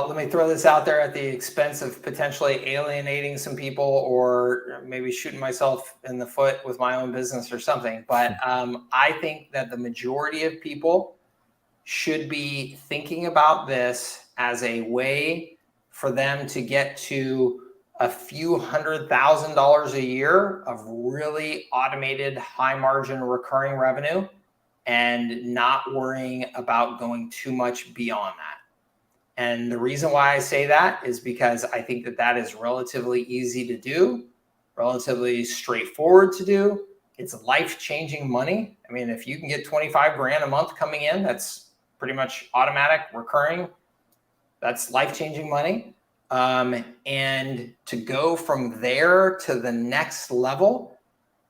let me throw this out there at the expense of potentially alienating some people, or maybe shooting myself in the foot with my own business or something. But I think that the majority of people should be thinking about this as a way for them to get to a few $100,000 a year of really automated, high margin recurring revenue, and not worrying about going too much beyond that. And the reason why I say that is because I think that that is relatively easy to do, relatively straightforward to do. It's life-changing money. I mean, if you can get 25 grand a month coming in, that's pretty much automatic recurring. That's life-changing money. And to go from there to the next level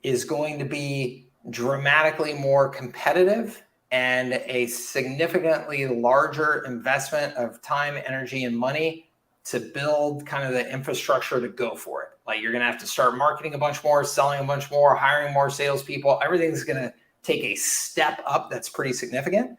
is going to be dramatically more competitive and a significantly larger investment of time, energy, and money to build kind of the infrastructure to go for it. Like, you're going to have to start marketing a bunch more, selling a bunch more, hiring more salespeople. Everything's going to take a step up that's pretty significant.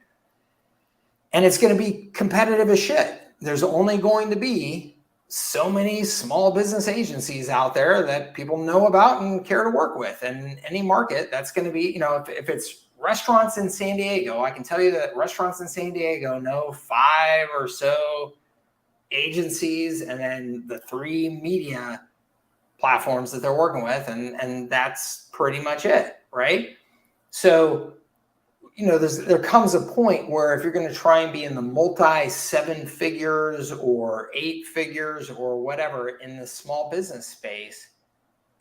And it's going to be competitive as shit. There's only going to be so many small business agencies out there that people know about and care to work with. And any market, that's going to be, you know, if it's restaurants in San Diego, I can tell you that restaurants in San Diego know 5 or so agencies, and then the 3 media platforms that they're working with. And that's pretty much it, right? So, you know, there comes a point where if you're going to try and be in the multi 7 figures or 8 figures or whatever in the small business space,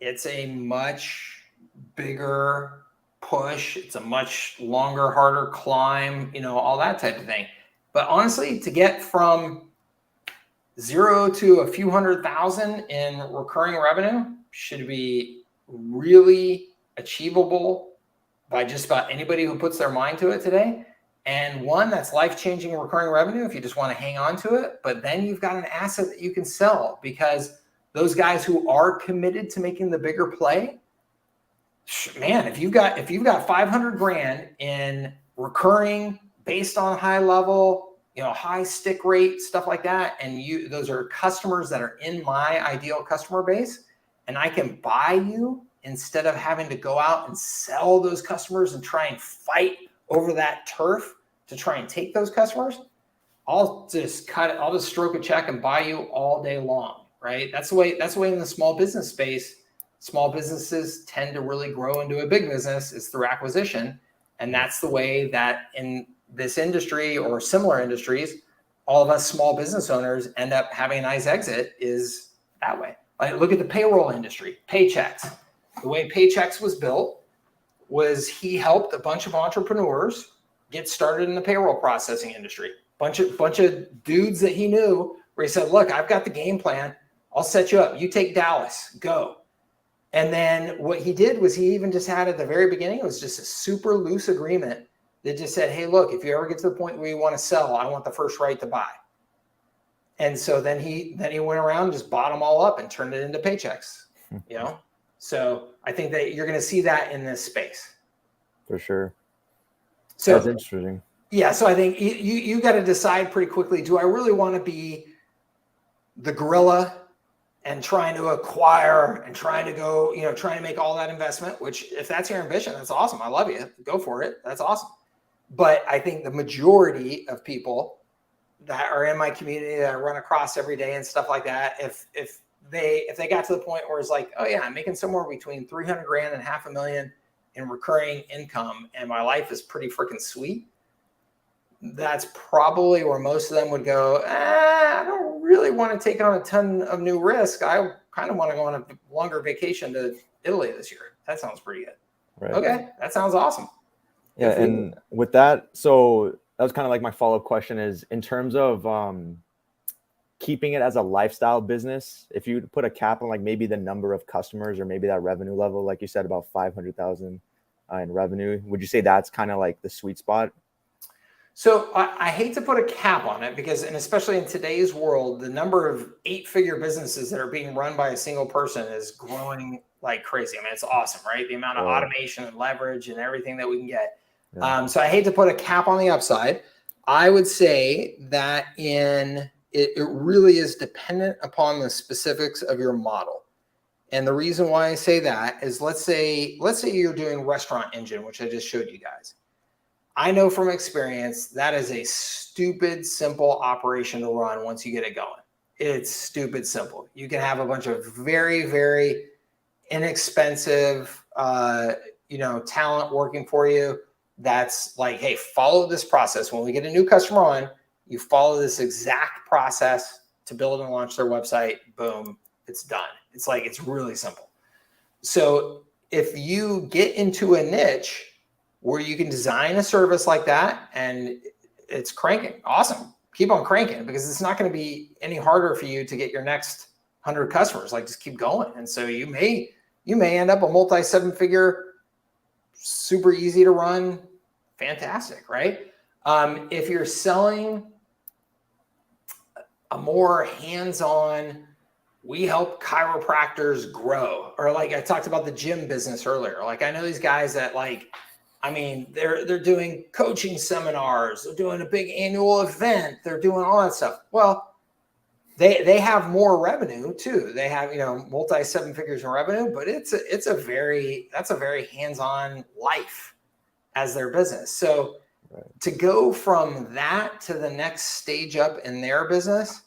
it's a much bigger push. It's a much longer, harder climb, you know, all that type of thing. But honestly, to get from 0 to a few $100,000 in recurring revenue should be really achievable by just about anybody who puts their mind to it today. And one, that's life-changing recurring revenue if you just want to hang on to it. But then you've got an asset that you can sell, because those guys who are committed to making the bigger play, man, if you've got 500 grand in recurring based on HighLevel, you know, high stick rate, stuff like that, and those are customers that are in my ideal customer base, and I can buy you instead of having to go out and sell those customers and try and fight over that turf to try and take those customers, I'll just cut it. I'll just stroke a check and buy you all day long, right? That's the way in the small business space, small businesses tend to really grow into a big business, is through acquisition. And that's the way that in this industry or similar industries, all of us small business owners end up having a nice exit, is that way. Like, look at the payroll industry, Paychex. The way Paychex was built was he helped a bunch of entrepreneurs get started in the payroll processing industry. Bunch of dudes that he knew, where he said, look, I've got the game plan. I'll set you up. You take Dallas, go. And then what he did was he even just had at the very beginning, it was just a super loose agreement that just said, hey, look, if you ever get to the point where you want to sell, I want the first right to buy. And so then he went around and just bought them all up and turned it into Paychex, you know? So I think that you're going to see that in this space. For sure. So that's interesting. Yeah. So I think you got to decide pretty quickly, do I really want to be the gorilla and trying to acquire and trying to go, you know, trying to make all that investment, which if that's your ambition, that's awesome. I love you. Go for it. That's awesome. But I think the majority of people that are in my community that I run across every day and stuff like that, if they got to the point where it's like, oh yeah, I'm making somewhere between 300 grand and $500,000 in recurring income, and my life is pretty freaking sweet, that's probably where most of them would go, I don't really want to take on a ton of new risk. I kind of want to go on a longer vacation to Italy this year. That sounds pretty good. Right. Okay, that sounds awesome. Yeah, and with that, so that was kind of like my follow-up question is in terms of keeping it as a lifestyle business, if you put a cap on like maybe the number of customers or maybe that revenue level, like you said, about 500,000 in revenue, would you say that's kind of like the sweet spot? So I hate to put a cap on it because, and especially in today's world, the number of 8-figure businesses that are being run by a single person is growing like crazy. I mean, it's awesome, right? The amount of automation and leverage and everything that we can get. Yeah. So I hate to put a cap on the upside. I would say that it really is dependent upon the specifics of your model. And the reason why I say that is let's say you're doing restaurant engine, which I just showed you guys. I know from experience that is a stupid simple operation to run once you get it going. It's stupid simple. You can have a bunch of very, very inexpensive talent working for you. That's like, hey, follow this process. When we get a new customer on, you follow this exact process to build and launch their website. Boom, it's done. It's like, it's really simple. So if you get into a niche where you can design a service like that and it's cranking, awesome. Keep on cranking because it's not going to be any harder for you to get your next 100 customers. Like just keep going. And so you may end up a multi 7-figure, super easy to run, fantastic, right? If you're selling a more hands-on, we help chiropractors grow, or like I talked about the gym business earlier. Like I know these guys that they're doing coaching seminars, they're doing a big annual event, they're doing all that stuff. Well, they have more revenue too. They have, multi 7 figures in revenue, but that's a very hands-on life as their business. So to go from that to the next stage up in their business,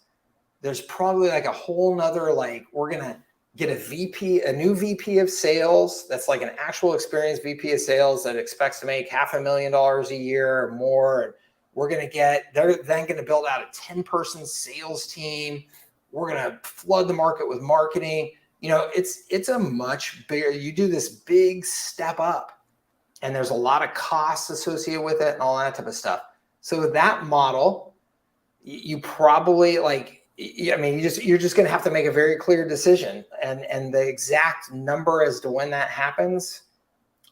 there's probably like a whole nother, like we're going to get a new VP of sales. That's like an actual experienced VP of sales that expects to make $500,000 a year or more. And they're then going to build out a 10-person sales team. We're going to flood the market with marketing. It's a much bigger, you do this big step up and there's a lot of costs associated with it and all that type of stuff. So with that model, you probably you're just going to have to make a very clear decision, and the exact number as to when that happens.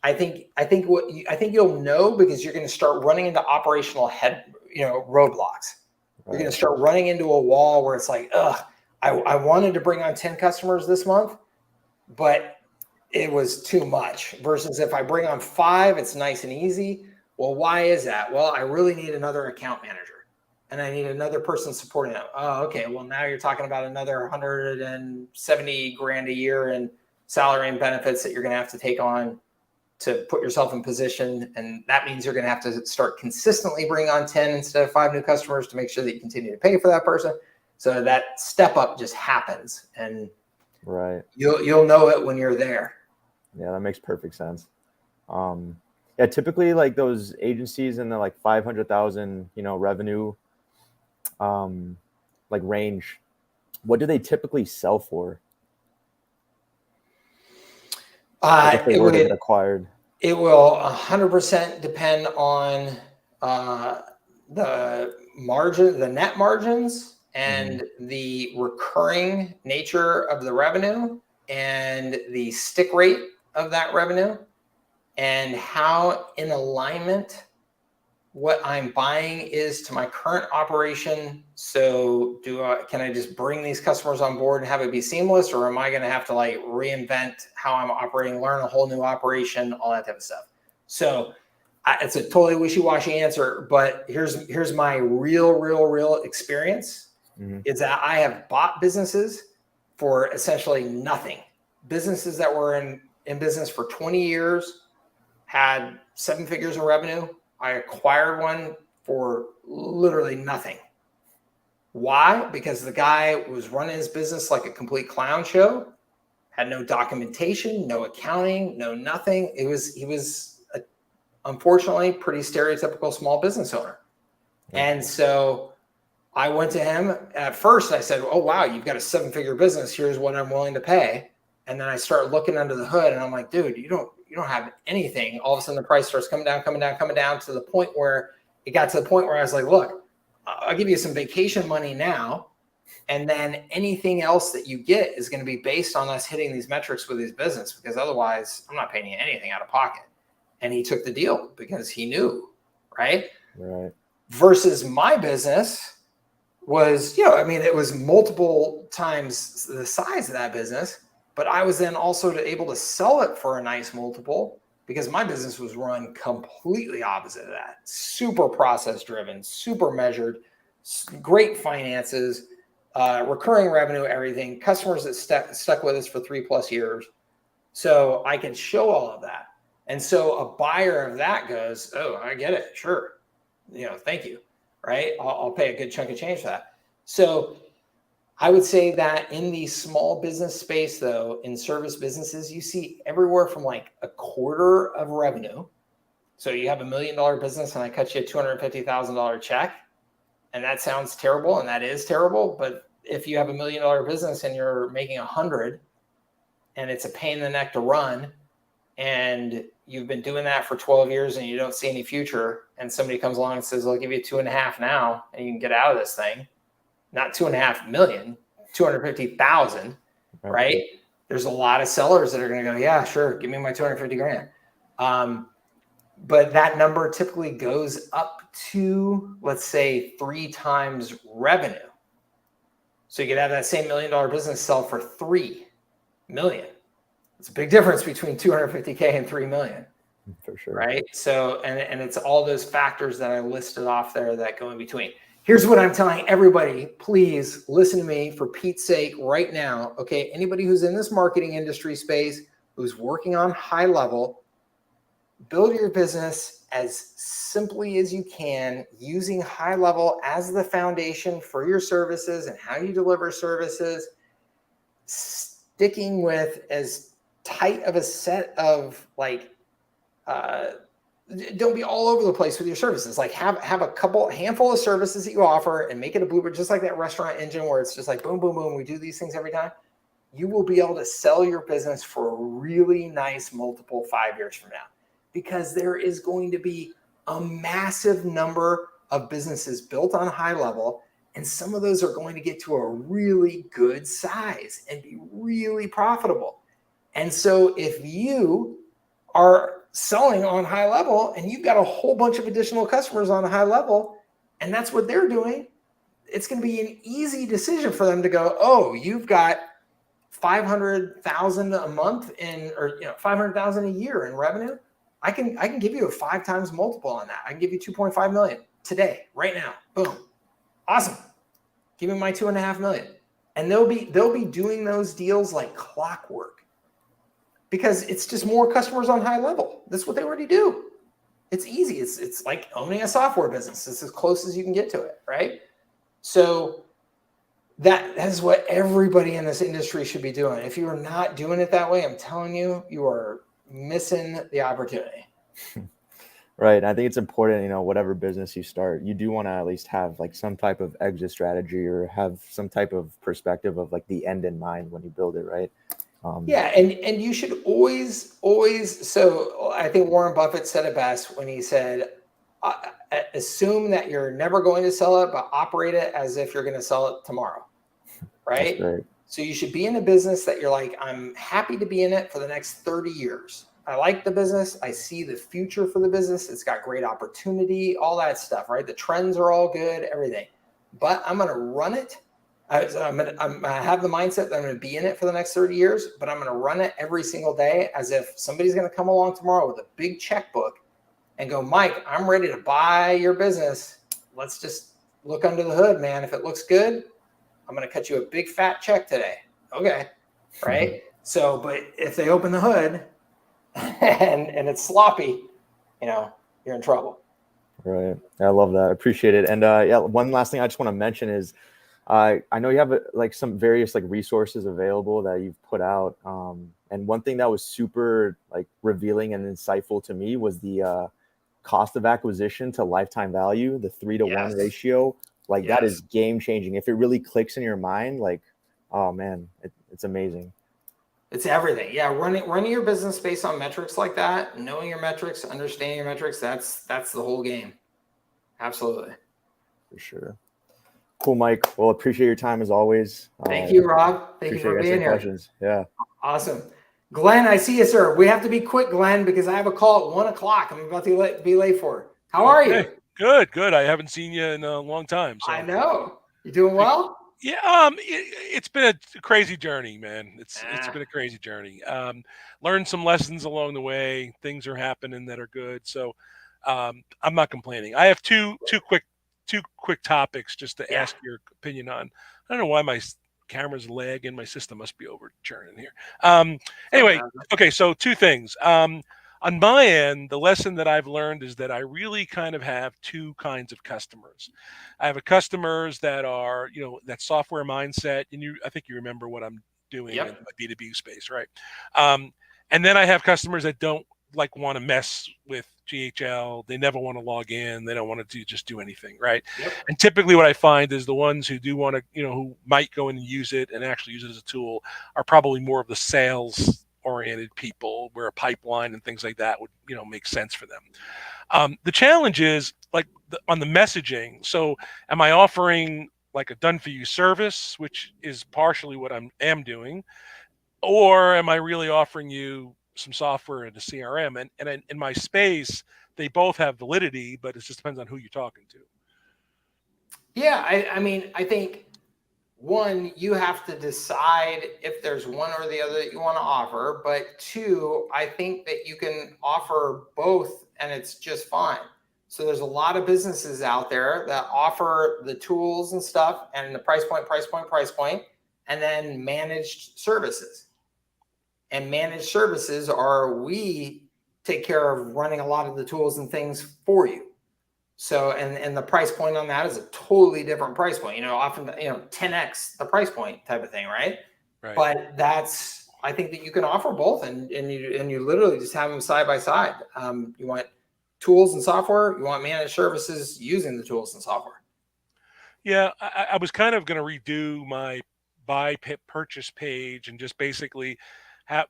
I think you'll know because you're going to start running into operational roadblocks. Right. You're going to start running into a wall where it's like, I wanted to bring on 10 customers this month, but it was too much. Versus if I bring on 5, it's nice and easy. Well, why is that? Well, I really need another account manager. And I need another person supporting them. Oh, okay. Well, now you're talking about another $170,000 a year in salary and benefits that you're going to have to take on to put yourself in position. And that means you're going to have to start consistently bringing on 10 instead of 5 new customers to make sure that you continue to pay for that person. So that step up just happens, and you'll know it when you're there. Yeah, that makes perfect sense. Yeah, typically like those agencies in the like 500,000, revenue like range, what do they typically sell for? If they were to get acquired, it will 100% depend on the margin, the net margins, and the recurring nature of the revenue, and the stick rate of that revenue, and how in alignment what I'm buying is to my current operation. So can I just bring these customers on board and have it be seamless, or am I going to have to like reinvent how I'm operating, learn a whole new operation, all that type of stuff? So it's a totally wishy-washy answer, but here's my real experience is that I have bought businesses for essentially nothing. Businesses that were in business for 20 years, had 7 figures in revenue. I acquired one for literally nothing. Why? Because the guy was running his business like a complete clown show, had no documentation, no accounting, no nothing. He was unfortunately pretty stereotypical small business owner. And so I went to him at first. I said, oh, wow, you've got a 7-figure business. Here's what I'm willing to pay. And then I start looking under the hood and I'm like, dude, you don't have anything. All of a sudden the price starts coming down to the point where it got to the point where I was like, look, I'll give you some vacation money now. And then anything else that you get is going to be based on us hitting these metrics with his business, because otherwise I'm not paying you anything out of pocket. And he took the deal because he knew, right? Right. Versus my business was, I mean, it was multiple times the size of that business, but I was then also able to sell it for a nice multiple because my business was run completely opposite of that. Super process driven, super measured, great finances, recurring revenue, everything, customers that stuck with us for 3+ years. So I can show all of that. And so a buyer of that goes, oh, I get it. Sure. Thank you. Right. I'll pay a good chunk of change for that. So I would say that in the small business space, though, in service businesses, you see everywhere from like 1/4 of revenue. So you have $1 million business and I cut you a $250,000 check. And that sounds terrible. And that is terrible. But if you have $1 million business and you're making 100 and it's a pain in the neck to run, and you've been doing that for 12 years and you don't see any future, and somebody comes along and says, I'll give you 2.5 now and you can get out of this thing, not 2.5 million, 250,000, right? There's a lot of sellers that are going to go, yeah, sure, give me my 250 grand. But that number typically goes up to, let's say, 3 times revenue. So you could have that same $1 million business sell for 3 million. It's a big difference between 250K and 3 million. For sure. Right. So, and it's all those factors that I listed off there that go in between. Here's what I'm telling everybody. Please listen to me for Pete's sake right now. Okay. Anybody who's in this marketing industry space, who's working on HighLevel, build your business as simply as you can using HighLevel as the foundation for your services and how you deliver services, sticking with as tight of a set of don't be all over the place with your services. Like have a handful of services that you offer and make it a blueprint, just like that restaurant engine where it's just like boom, boom, boom. We do these things every time. You will be able to sell your business for a really nice multiple 5 years from now, because there is going to be a massive number of businesses built on HighLevel. And some of those are going to get to a really good size and be really profitable. And so if you are selling on HighLevel and you've got a whole bunch of additional customers on HighLevel, and that's what they're doing, it's going to be an easy decision for them to go, oh, you've got 500,000 a month or 500,000 a year in revenue. I can give you a 5 times multiple on that. I can give you 2.5 million today, right now. Boom. Awesome. Give me my 2.5 million. And they'll be doing those deals like clockwork, because it's just more customers on HighLevel. That's what they already do. It's easy. It's like owning a software business. It's as close as you can get to it, right? So that is what everybody in this industry should be doing. If you are not doing it that way, I'm telling you, you are missing the opportunity. Right. I think it's important, whatever business you start, you do want to at least have like some type of exit strategy or have some type of perspective of like the end in mind when you build it, right? Yeah, and you should always. So I think Warren Buffett said it best when he said, "Assume that you're never going to sell it, but operate it as if you're going to sell it tomorrow." Right. So you should be in a business that you're like, I'm happy to be in it for the next 30 years. I like the business. I see the future for the business. It's got great opportunity, all that stuff. Right. The trends are all good, everything. But I'm going to run it. I have the mindset that I'm going to be in it for the next 30 years, but I'm going to run it every single day as if somebody's going to come along tomorrow with a big checkbook and go, Mike, I'm ready to buy your business. Let's just look under the hood, man. If it looks good, I'm going to cut you a big fat check today. Okay. Right. So, but if they open the hood and it's sloppy, you're in trouble. Right. I love that. I appreciate it. And one last thing I just want to mention is, I know you have like some various like resources available that you've put out. And one thing that was super like revealing and insightful to me was the cost of acquisition to lifetime value, the 3-to-1 ratio. like that is game changing. If it really clicks in your mind, like, oh man, it's amazing. It's everything. Yeah, running your business based on metrics like that, knowing your metrics, understanding your metrics, that's the whole game. Absolutely. For sure. Cool, Mike. Well, appreciate your time as always. Thank you, Rob. Thank you for being here. Questions. Yeah. Awesome. Glenn, I see you, sir. We have to be quick, Glenn, because I have a call at 1 o'clock. I'm about to be late for it. How are you? Good. I haven't seen you in a long time. So I know. You doing well? Yeah. It's been a crazy journey, man. It's been a crazy journey. Learned some lessons along the way. Things are happening that are good. So I'm not complaining. I have two quick topics just to ask your opinion on. I don't know why my camera's lagging. My system must be over churning here. Anyway, okay. So two things. On my end, the lesson that I've learned is that I really kind of have two kinds of customers. I have customers that are, that software mindset, and I think you remember what I'm doing in the B2B space, right? And then I have customers that don't want to mess with GHL. They never want to log in. They don't want to just do anything, right? And typically what I find is the ones who do want to, who might go in and use it and actually use it as a tool are probably more of the sales oriented people where a pipeline and things like that would make sense for them. The challenge is on the messaging. So am I offering like a done for you service, which is partially what I am doing, or am I really offering you some software and a CRM? And in my space, they both have validity, but it just depends on who you're talking to. Yeah, I mean, I think one, you have to decide if there's one or the other that you want to offer. But two, I think that you can offer both and it's just fine. So there's a lot of businesses out there that offer the tools and stuff and the price point, and then managed services. And managed services we take care of running a lot of the tools and things for you. So, and the price point on that is a totally different price point, often, 10X the price point type of thing. Right. But I think that you can offer both and you literally just have them side by side. You want tools and software, you want managed services using the tools and software. Yeah. I was kind of going to redo my purchase page and just basically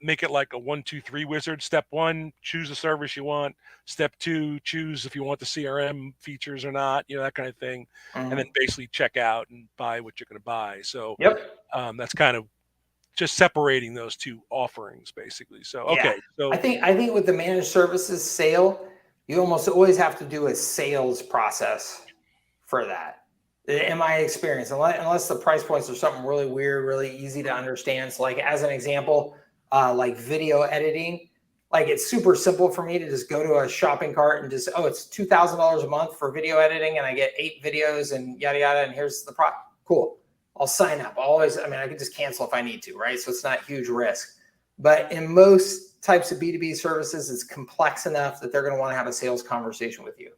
make it like a 1, 2, 3 wizard. Step 1, choose the service you want. Step 2, choose if you want the CRM features or not, that kind of thing. And then basically check out and buy what you're going to buy. So that's kind of just separating those two offerings basically. So, okay. So I think with the managed services sale, you almost always have to do a sales process for that. In my experience, unless the price points are something really weird, really easy to understand. So like as an example, like video editing, like it's super simple for me to just go to a shopping cart and just, it's $2,000 a month for video editing and I get 8 videos and yada, yada. And here's the product. Cool. I'll sign up. I can just cancel if I need to, right? So it's not huge risk. But in most types of B2B services, it's complex enough that they're going to want to have a sales conversation with you.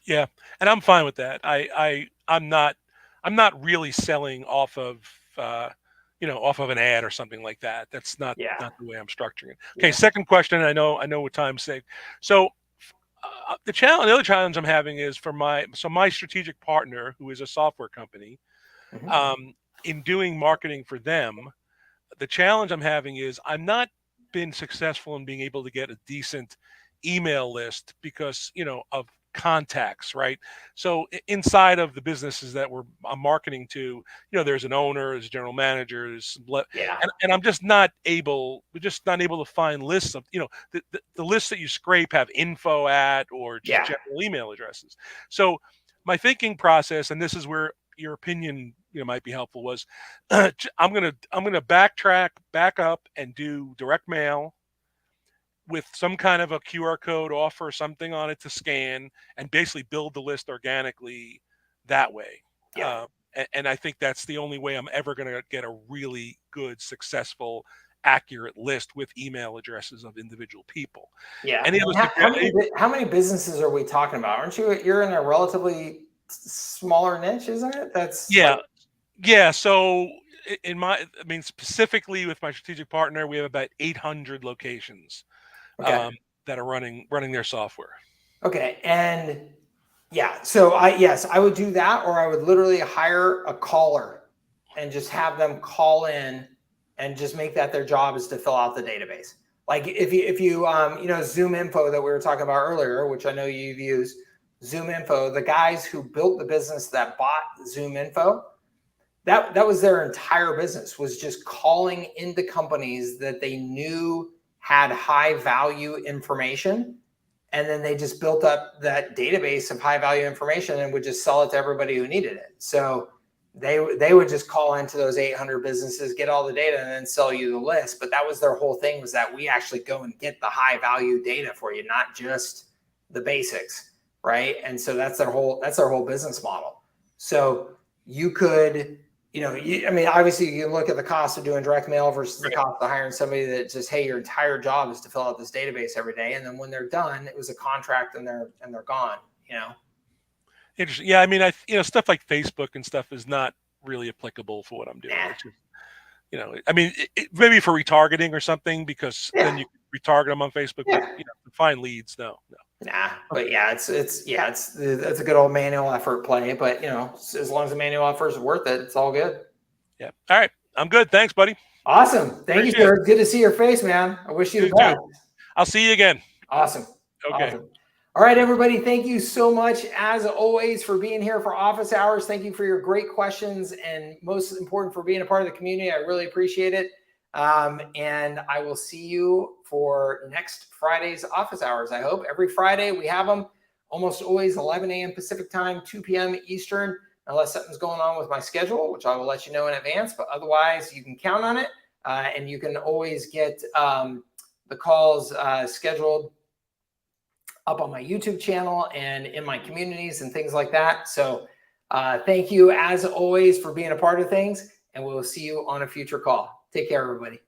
Yeah. And I'm fine with that. I'm not really selling off of, off of an ad or something like that. That's not the way I'm structuring it. Okay. Second question. I know what time's sake. So the other challenge I'm having is for my strategic partner, who is a software company, in doing marketing for them, the challenge I'm having is I'm not been successful in being able to get a decent email list because, of contacts, right? So inside of the businesses that I'm marketing to, there's an owner, there's a general manager, and I'm just not able to find lists of, the lists that you scrape have info at or just general email addresses. So my thinking process, and this is where your opinion might be helpful, was I'm gonna back up and do direct mail with some kind of a QR code offer, something on it to scan, and basically build the list organically that way. And I think that's the only way I'm ever going to get a really good, successful, accurate list with email addresses of individual people. Yeah. How many businesses are we talking about? Aren't you're in a relatively smaller niche, isn't it? Yeah. So specifically with my strategic partner, we have about 800 locations that are running their software. Okay. And Yeah. So I would do that, or I would literally hire a caller and just have them call in and just make that their job is to fill out the database. Like if you Zoom Info that we were talking about earlier, which I know you've used, Zoom Info, the guys who built the business that bought Zoom Info, that was their entire business, was just calling into companies that they knew had high value information. And then they just built up that database of high value information and would just sell it to everybody who needed it. So they would just call into those 800 businesses, get all the data, and then sell you the list. But that was their whole thing, was that we actually go and get the high value data for you, not just the basics, right? And so that's their whole business model. So you could, obviously you can look at the cost of doing direct mail versus the cost of hiring somebody that just, hey, your entire job is to fill out this database every day. And then when they're done, it was a contract and they're gone, Interesting. Yeah. I mean, stuff like Facebook and stuff is not really applicable for what I'm doing. Nah. It's just, maybe for retargeting or something, because then you can retarget them on Facebook, but to find leads, no. Nah, but that's a good old manual effort play. But as long as the manual effort is worth it, it's all good. Yeah. All right. I'm good. Thanks, buddy. Awesome. Thank you, sir. Good to see your face, man. I wish you the best. I'll see you again. Awesome. Okay. Awesome. All right, everybody. Thank you so much, as always, for being here for office hours. Thank you for your great questions, and most important, for being a part of the community. I really appreciate it. And I will see you for next Friday's office hours. I hope every Friday we have them, almost always 11 a.m. Pacific time, 2 p.m. Eastern, unless something's going on with my schedule, which I will let you know in advance. But otherwise, you can count on it. And you can always get the calls scheduled up on my YouTube channel and in my communities and things like that. So thank you, as always, for being a part of things, and we'll see you on a future call. Take care, everybody.